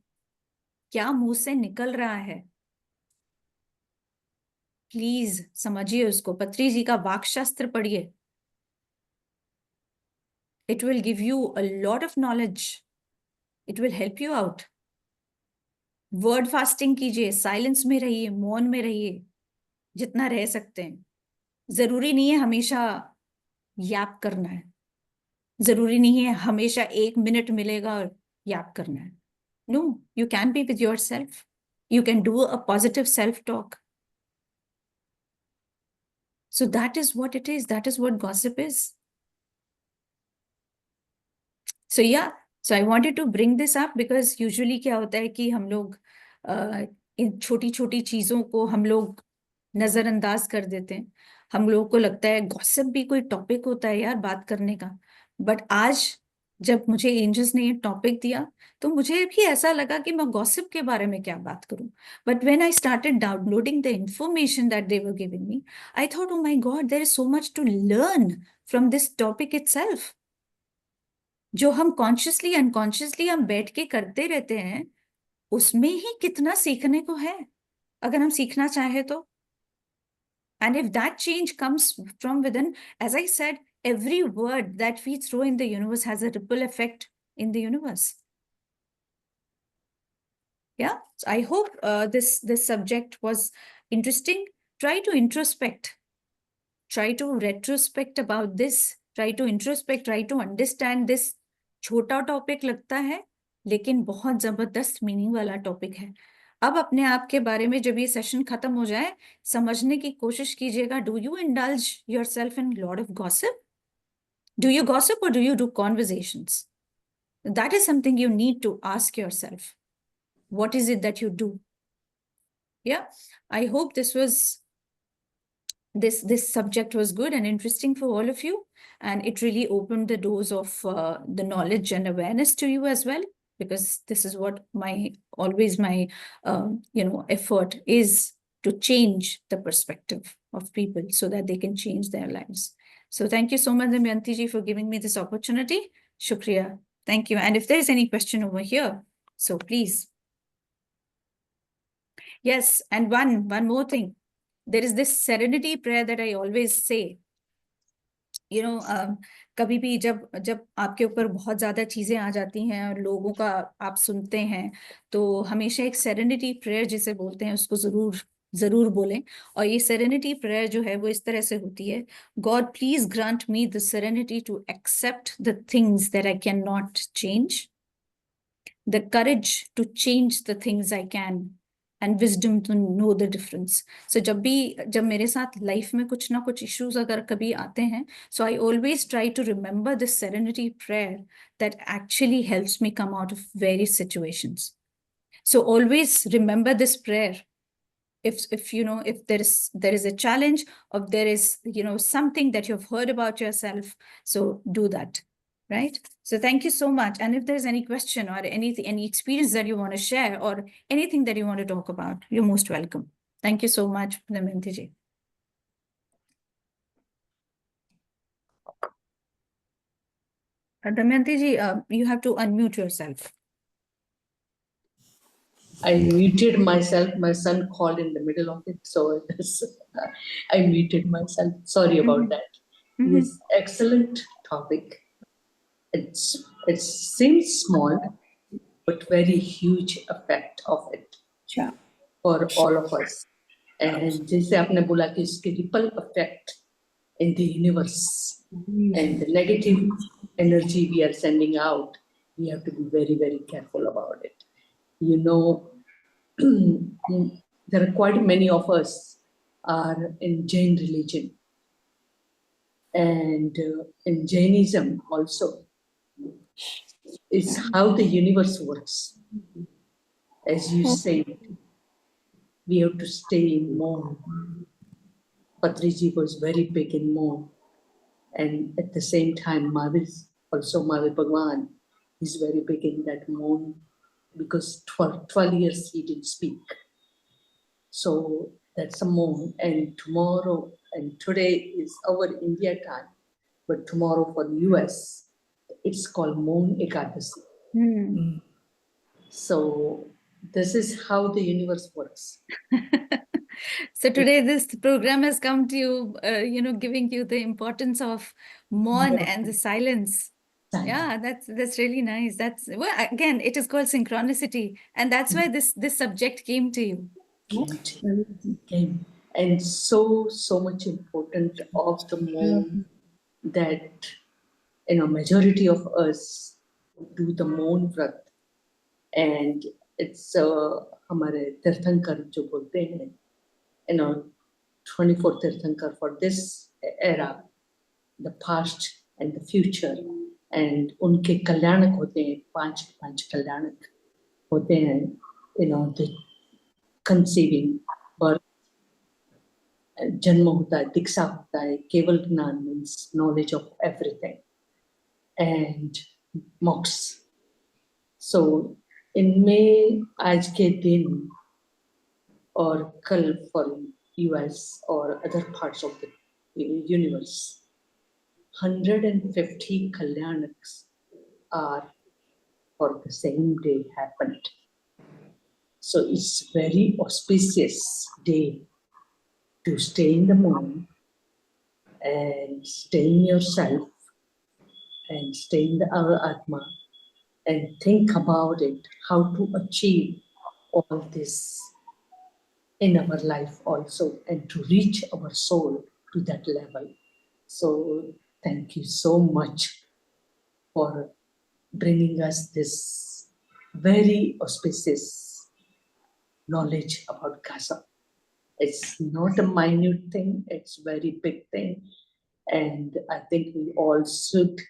क्या मुंह से निकल रहा है, प्लीज समझिए उसको. पत्री जी का वाक्शास्त्र पढ़िए. It will give you a lot of knowledge. It will help you out. Word fasting कीजिए, साइलेंस में रहिए, मौन में रहिए जितना रह सकते हैं. जरूरी नहीं है हमेशा याप करना है, जरूरी नहीं है हमेशा 1 मिनट मिलेगा और याप करना है. No, you can be with yourself. You can do a positive self-talk. So that is what it is. That is what gossip is. So yeah, so I wanted to bring this up because usually क्या होता है कि हम लोग इन छोटी छोटी चीजों को हम लोग नजरअंदाज कर देते हैं. हम लोगों को लगता है गॉसिप भी कोई टॉपिक होता है यार बात करने का. बट आज जब मुझे एंजल्स ने ये टॉपिक दिया तो मुझे भी ऐसा लगा कि मैं गॉसिप के बारे में क्या बात करूं. But when I started downloading the information that they were giving me, I thought oh my God, there is so much to learn from this topic itself. जो हम कॉन्शियसली अनकॉन्शियसली हम बैठ के करते रहते हैं, उसमें ही कितना सीखने को है अगर हम सीखना चाहे तो. And if that change comes from within, as I said, every word that we throw in the universe has a ripple effect in the universe. Yeah, so I hope this subject was interesting. Try to introspect. Try to retrospect about this. Try to introspect. Try to understand this. छोटा topic लगता है लेकिन बहुत जबरदस्त meaning वाला topic है. अब अपने आप के बारे में जब ये सेशन खत्म हो जाए समझने की कोशिश कीजिएगा. Do you indulge yourself in lot of gossip? Do you gossip और do you do conversations? That is something you need to ask yourself. What is it that you do? या I hope this subject was good and interesting for all of you, and it really opened the doors of the knowledge and awareness to you as well, because this is what always my effort is, to change the perspective of people so that they can change their lives. So thank you so much, Damayanti ji, for giving me this opportunity. Shukriya. Thank you. And if there is any question over here, so please. Yes, and one more thing. There is this serenity prayer that I always say. कभी भी जब आपके ऊपर बहुत ज्यादा चीजें आ जाती हैं और लोगों का आप सुनते हैं, तो हमेशा एक सेरेनिटी प्रेयर जिसे बोलते हैं उसको जरूर जरूर बोलें। और ये सेरेनिटी प्रेयर जो है वो इस तरह से होती है, God please grant me the serenity to accept the things that I can not change, the courage to change the things I can, and wisdom to know the difference. So जब मेरे साथ लाइफ में कुछ ना कुछ issues अगर कभी आते हैं, so I always try to remember this serenity prayer that actually helps me come out of various situations. So always remember this prayer. If you know, if there is a challenge, or there is, you know, something that you've heard about yourself, so do that. Right? So thank you so much. And if there's any question or anything, any experience that you want to share, or anything that you want to talk about, you're most welcome. Thank you so much, Damayanti ji. Damayanti ji, you have to unmute yourself.
I muted myself. My son called in the middle of it, so I muted myself. Sorry about that.
Mhm.
Yes, excellent topic. It seems small, but very huge effect of it
अच्छा
for all of us. And जैसे आपने बोला कि इसके ripple effect in the universe and the negative energy we are sending out, we have to be very, very careful about it. You know, there are quite many of us are in Jain religion, and in Jainism also, it's how the universe works. As you say, we have to stay in Moon. Patriji was very big in Moon, and at the same time, Mahavir Bhagwan is very big in that Moon, because 12 years he didn't speak. So that's a Moon, and tomorrow and today is our India time, but tomorrow for the US, it's called Moon Ekadasi. So this is how the universe works.
So today this program has come to you, you know, giving you the importance of Mon and the silence. Yeah, that's really nice. That's, well, again, it is called synchronicity, and that's why this subject came to you.
Came. And so much important of the Moon that, you know, majority of us do the Moon Vrat, and it's हमारे तीर्थंकर जो बोलते हैं, you know, 24 तीर्थंकर for this era, the past and the future, and उनके कल्याणक होते हैं, पांच कल्याणक होते हैं, you know, the conceiving, birth, जन्म होता है, दीक्षा होता है, केवल ज्ञान means knowledge of everything, and moksha. So इनमें आज के दिन और कल for US or other parts of the universe, 150 kalyanaks are for the same day happened. So it's very auspicious day to stay in the Moon and stay in yourself and stay in our Atma and think about it, how to achieve all this in our life also, and to reach our soul to that level. So thank you so much for bringing us this very auspicious knowledge about Kasa. It's not a minute thing, it's a very big thing. And I think we all should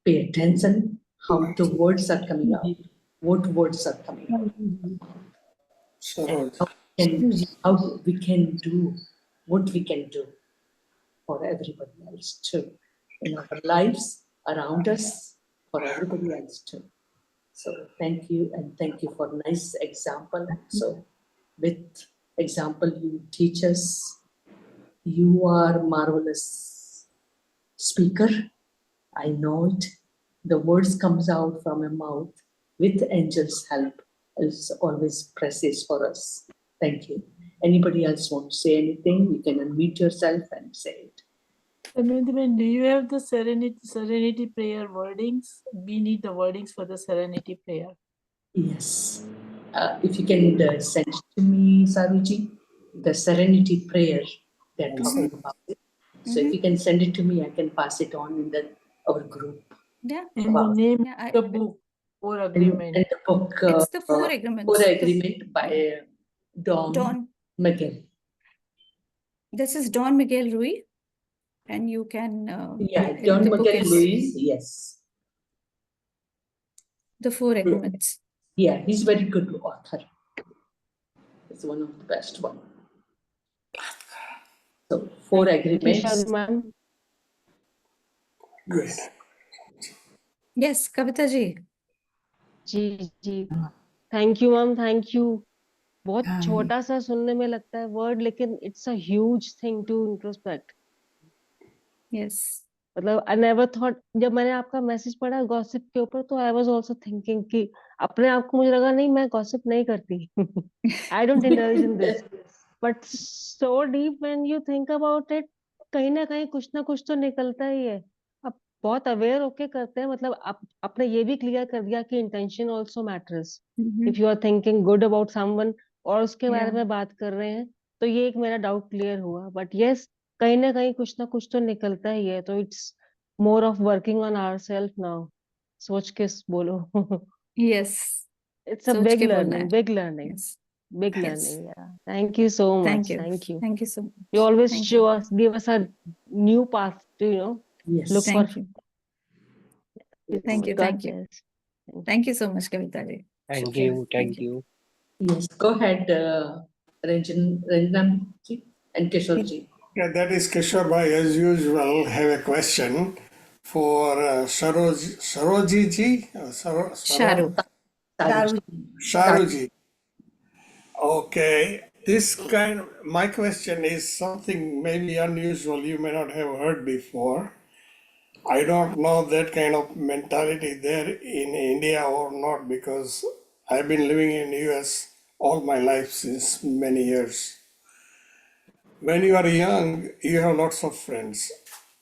pay attention how the words are coming out, what words are coming out. And how we can do what we can do for everybody else too, in our lives, around us, for everybody else too. So thank you, and thank you for nice example. So with example you teach us, you are marvelous speaker. I know it. The words comes out from your mouth with angels' help is always precious for us. Thank you. Anybody else want to say anything? You can unmute yourself and say it.
Damayanti, do you have the serenity prayer wordings? We need the wordings for the serenity prayer.
Yes. If you can send it to me, Saruji. the serenity prayer they're
Mhm.
talking about it. So if
Mhm.
you can send it to me, I can pass it on in our group.
Yeah,
And
Wow.
the name
yeah.
of the book or
And
agreement.
the book,
It's the Four Agreements.
Four Agreement by Don
Don.
Miguel.
This is Don Miguel Ruiz, and you can.
Yeah,
the
Don
book
Miguel
is
Ruiz, yes.
The Four Agreements.
Yeah, he's very good author. It's one of the best one. So Four
Thank you,
Agreements.
Shadu ma'am.
Yes.
Yes, Kavita ji.
जी जी thank you ma'am thank you बहुत छोटा सा सुनने में लगता है word लेकिन it's a huge thing to introspect
Yes.
मतलब आई नेवर थॉट जब मैंने आपका मैसेज पढ़ा गॉसिप के ऊपर तो आई वाज आल्सो थिंकिंग कि अपने आप को मुझे लगा नहीं मैं गॉसिप नहीं करती I don't indulge in this but so deep when you think about it कहीं ना कुछ तो निकलता ही है अब बहुत अवेयर होके करते हैं मतलब आपने ये भी क्लियर कर दिया कि intention also matters
Mhm.
If you are thinking good about someone और उसके बारे
Yeah.
में बात कर रहे हैं तो ये एक मेरा डाउट क्लियर हुआ बट यस कहीं ना कुछ तो निकलता ही है तो it's more of working on ourselves now सोच के बोलो
Yes.
इट्स अ
सोच के बोलना है.
Big learning
Yes.
big
Yes.
learning yeah thank you so much
Thank you.
thank you
Thank you so much.
you always
Thank
show
you.
us give us a new path to
Yes.
look for
Thank you.
you so
Thank
much.
you.
God
Thank you.
bless. Thank you.
Thank you so much, Kavita ji.
Thank
Yeah,
you, thank you.
Yes. Go ahead, Ranjan ji and Kishore ji.
Yeah, that is Kishore bhai. As usual, have a question for Saroji ji.
Sharu.
Sharu ji. Okay, my question is something maybe unusual you may not have heard before. I don't know that kind of mentality there in India or not because I've been living in US all my life since many years. When you are young, you have lots of friends,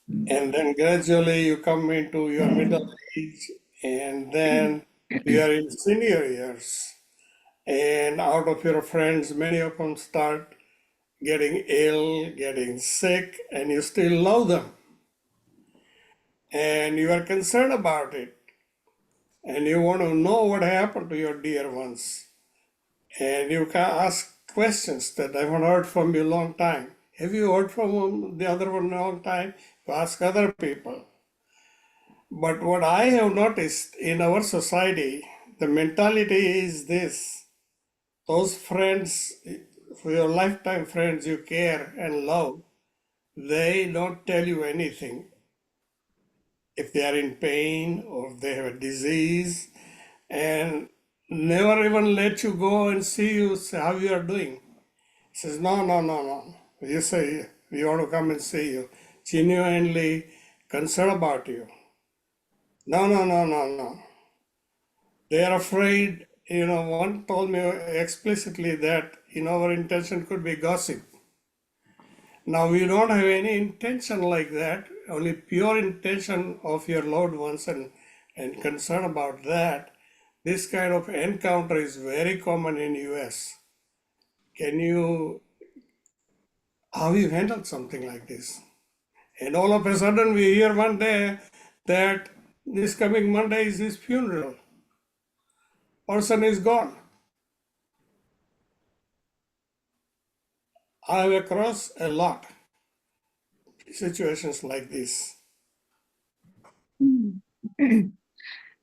and then gradually you come into your middle age, and then you are in senior years, and out of your friends, many of them start getting ill, getting sick, and you still love them, and you are concerned about it, and you want to know what happened to your dear ones, and you can ask questions that I haven't heard from you a long time. Have you heard from the other one a long time? You ask other people. But what I have noticed in our society, the mentality is this: those friends, for your lifetime friends you care and love, they don't tell you anything. If they are in pain or if they have a disease, and never even let you go and see you, say how you are doing. Says, no, no, no, no. You say, we want to come and see you. Genuinely concerned about you. No, no, no, no, no. They are afraid, one told me explicitly that, our intention could be gossip. Now, we don't have any intention like that, only pure intention of your loved ones and concern about that. This kind of encounter is very common in US. How you handle something like this? And all of a sudden we hear one day that this coming Monday is his funeral. Person is gone. I have across a lot situations like this.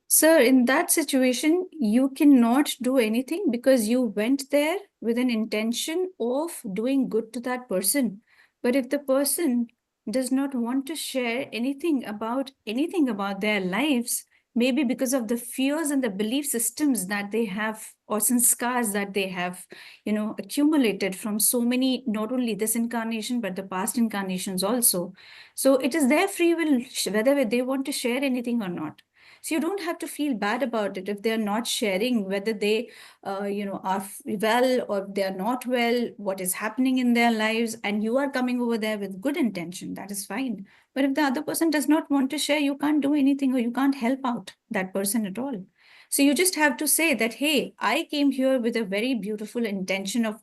Sir, in that situation, you cannot do anything because you went there with an intention of doing good to that person. But if the person does not want to share anything about their lives, maybe because of the fears and the belief systems that they have or some scars that they have, accumulated from so many, not only this incarnation, but the past incarnations also. So it is their free will whether they want to share anything or not. So you don't have to feel bad about it if they're not sharing whether they, are well or they're not well, what is happening in their lives, and you are coming over there with good intention. That is fine. But if the other person does not want to share, you can't do anything or you can't help out that person at all. So you just have to say that, hey, I came here with a very beautiful intention of,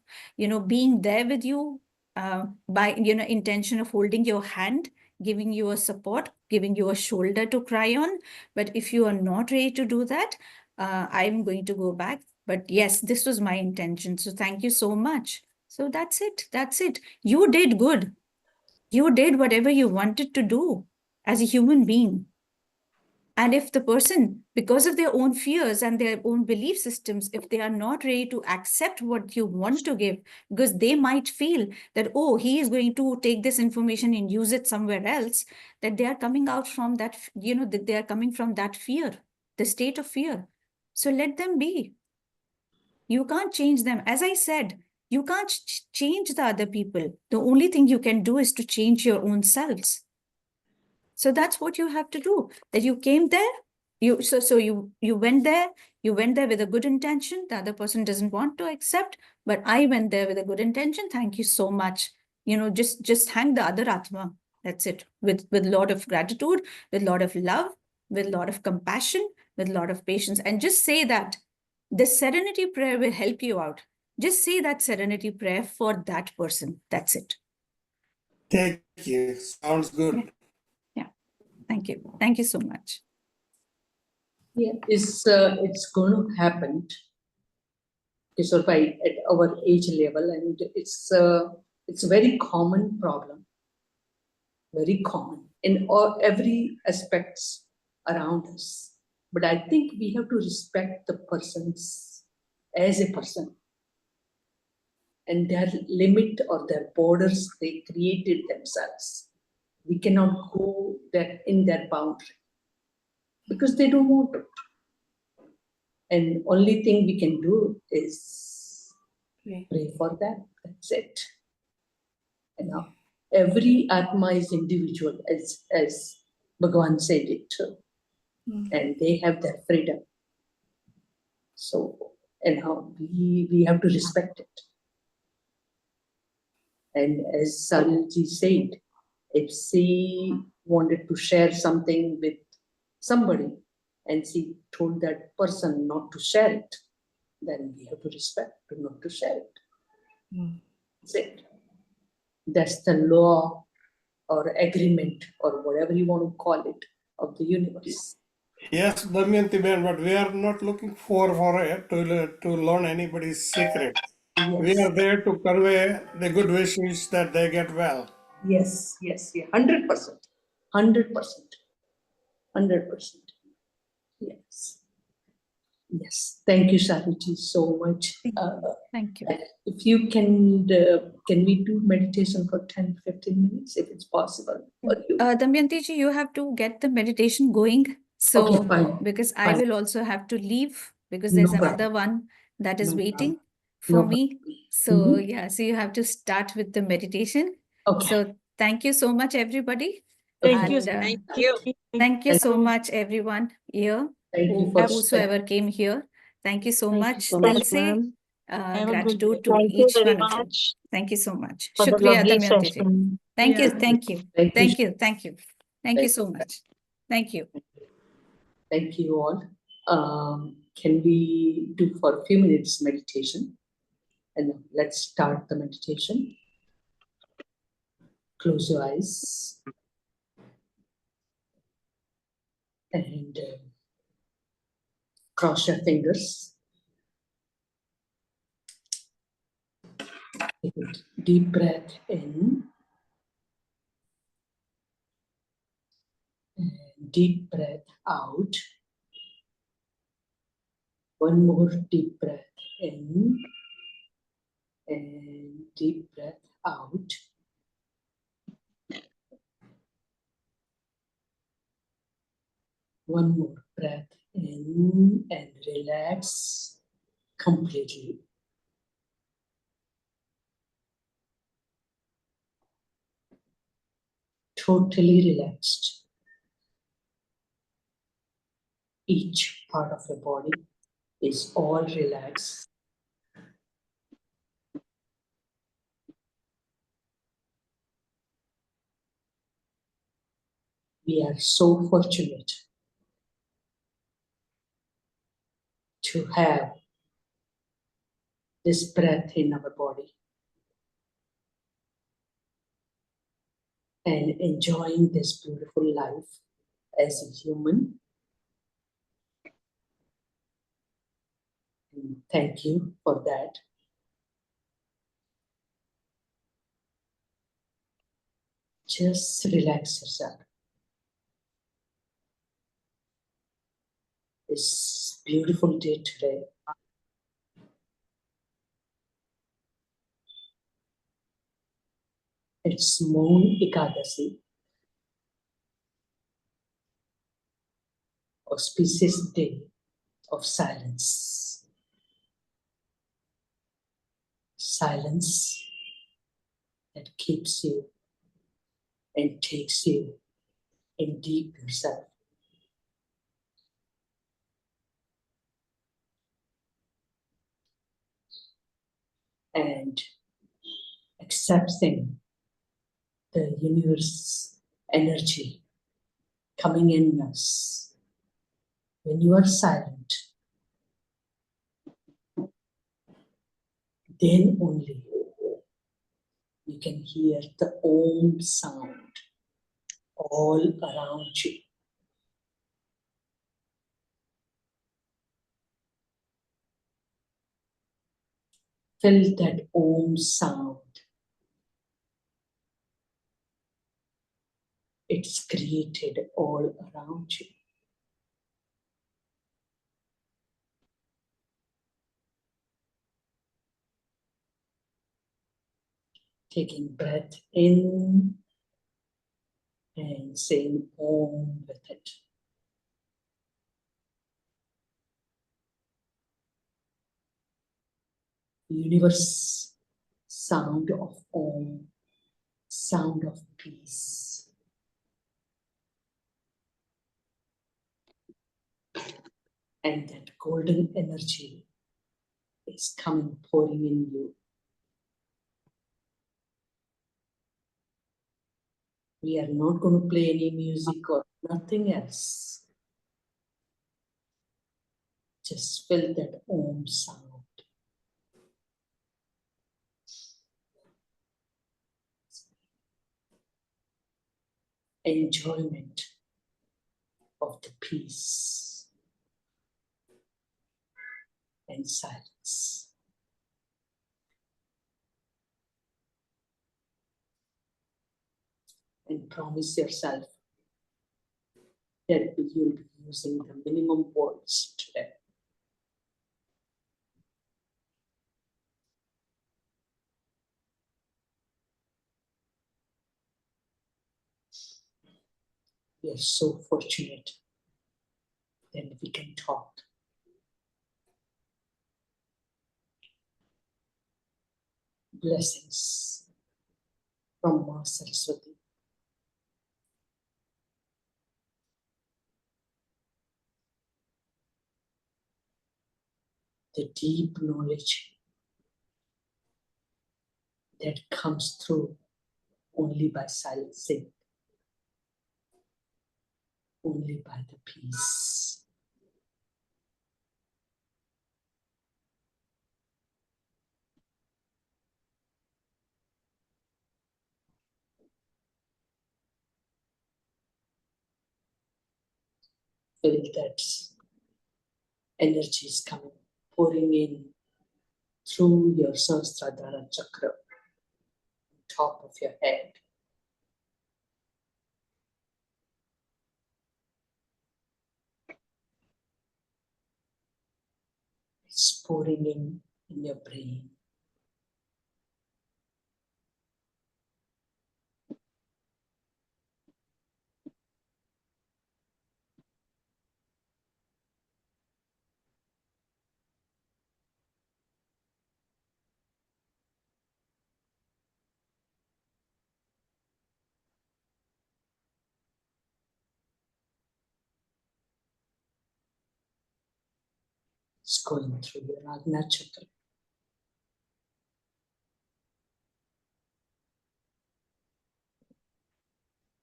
being there with you, by, intention of holding your hand, giving you a support, giving you a shoulder to cry on. But if you are not ready to do that, I'm going to go back. But yes, this was my intention. So thank you so much. So that's it. That's it. You did good. You did whatever you wanted to do as a human being. And if the person, because of their own fears and their own belief systems, if they are not ready to accept what you want to give, because they might feel that, oh, he is going to take this information and use it somewhere else, that they are coming out from that, that they are coming from that fear, the state of fear. So let them be. You can't change them. As I said, you can't change the other people. The only thing you can do is to change your own selves. So that's what you have to do. That you came there, you went there, with a good intention. The other person doesn't want to accept, but I went there with a good intention. Thank you so much. Just hang the other Atma. That's it. With a lot of gratitude, with a lot of love, with a lot of compassion, with a lot of patience. And just say that the serenity prayer will help you out. Just say that serenity prayer for that person. That's it.
Thank you. Sounds good.
Yeah. Thank you. Thank you so much.
Yeah, it's going to happen. It's all right at our age level, and it's a very common problem, very common in every aspects around us. But I think we have to respect the persons as a person and their limit or their borders they created themselves. We cannot go in their boundary because they don't want it. And only thing we can do is pray for them. That's it. Every Atma is individual, as Bhagavan said it too. And they have their freedom. So, we have to respect it. And as Salilji said, if she wanted to share something with somebody and she told that person not to share it, then we have to respect not to share it. That's it. That's the law or agreement or whatever you want to call it of the universe.
Yes, Damayanti Ben, but we are not looking for it to learn anybody's secret. We are there to convey the good wishes that they get well.
Yes, 100%. 100%. 100%. Yes. Yes. Thank you, Sariji, so much.
Thank you.
If you can we do meditation for 10-15 minutes if it's possible for you?
Damayanti ji, you have to get the meditation going. So,
Okay, fine.
because I
Fine.
will also have to leave because
No
there's
problem.
another one that is
No
waiting
problem.
for
No
me. So, yeah, so you have to start with the meditation.
Okay.
So, thank you so much, everybody.
Thank you.
And,
Thank you.
thank you so much, everyone here,
Thank you for
whosoever came here. Thank you so
Thank you
much,
so much,
Nalse.
ma'am.
Have a good
Gratitude
day.
to
Thank you
each
very
one of you.
much
Thank you so much.
for the
Shukriya,
lovely
Damayanti ji.
session.
Thank you,
Yeah.
thank you,
Thank you.
thank you, thank you. Thank you so much. Thank you.
Thank you all. Can we do for a few minutes meditation? And let's start the meditation. Close your eyes. And cross your fingers. Take a deep breath in. And deep breath out. One more deep breath in. And deep breath out. One more breath in and relax completely. Totally relaxed. Each part of your body is all relaxed. We are so fortunate to have this breath in our body and enjoying this beautiful life as a human. And thank you for that. Just relax yourself. It's a beautiful day today. It's Moon Ekadasi, auspicious day of silence. Silence that keeps you and takes you in deep yourself. And accepting the universe energy coming in us. When you are silent, then only you can hear the Om sound all around you. Feel that Om sound. It's created all around you. Taking breath in and saying Om with it. Universe sound of Om, sound of peace. And that golden energy is coming, pouring in you. We are not going to play any music or nothing else. Just feel that Om sound. Enjoyment of the peace and silence. And promise yourself that you'll be using the minimum words today. We are so fortunate that we can talk. Blessings from Ma Saraswati. The deep knowledge that comes through only by silencing, only by the peace. Feel that energy is coming, pouring in through your Sahasradhara chakra, top of your head. It's pouring in your brain. It's going through your Ajna chakra.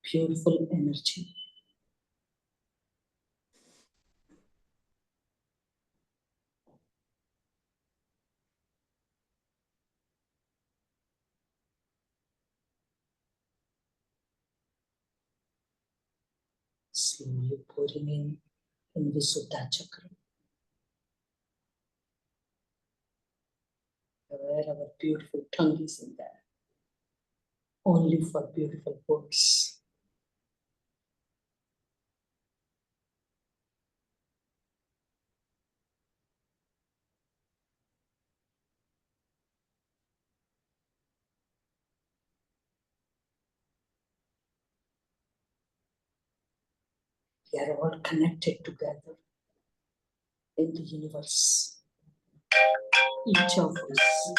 Beautiful energy. Slowly pouring in Visuddha Chakra. Where our beautiful tongue is in there. Only for beautiful words. We are all connected together in the universe. Each of us.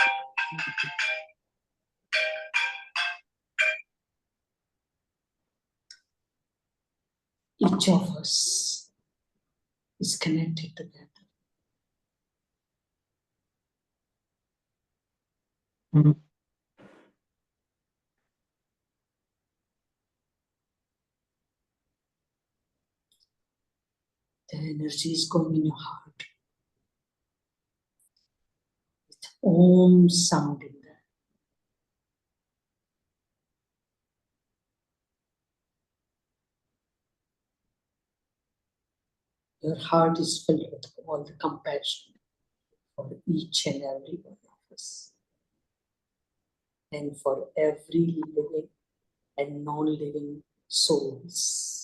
Each of us is connected together. The energy is going in your heart. With Om sound in there. Your heart is filled with all the compassion for each and every one of us. And for every living and non-living souls.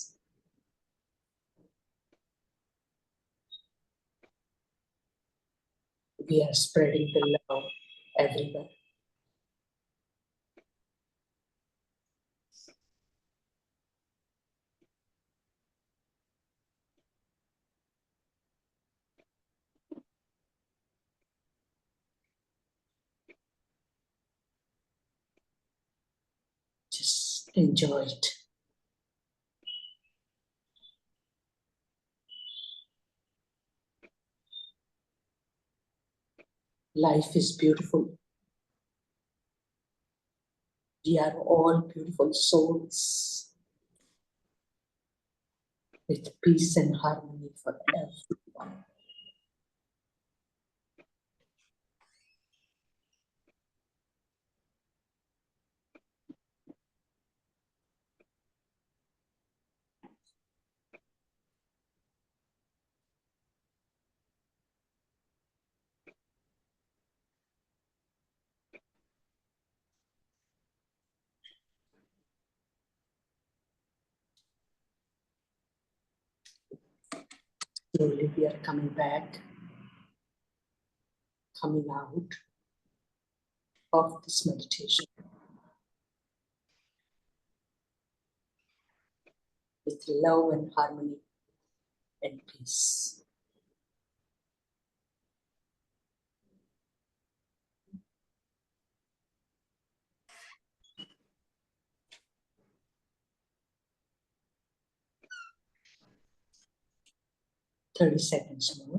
We are spreading the love everywhere. Just enjoy it. Life is beautiful. We are all beautiful souls with peace and harmony for everyone. Slowly we are coming back, coming out of this meditation with love and harmony and peace. "30 seconds more.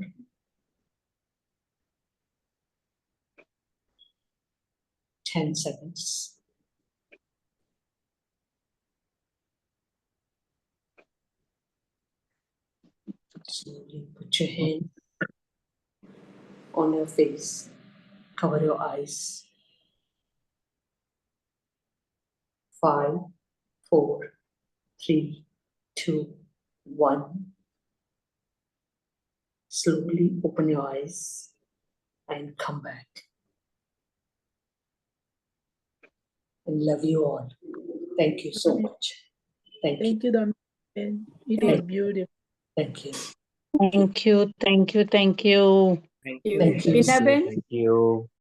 10 seconds. Slowly put your hand on your face. Cover your eyes. 5, 4, 3, 2, 1. Slowly open your eyes and come back. And love you all. Thank you so much. Thank you.
Thank you, Dhamma. It was beautiful.
Thank you.
Thank you, thank you, thank you.
Thank you.
Rinaben?
Thank you.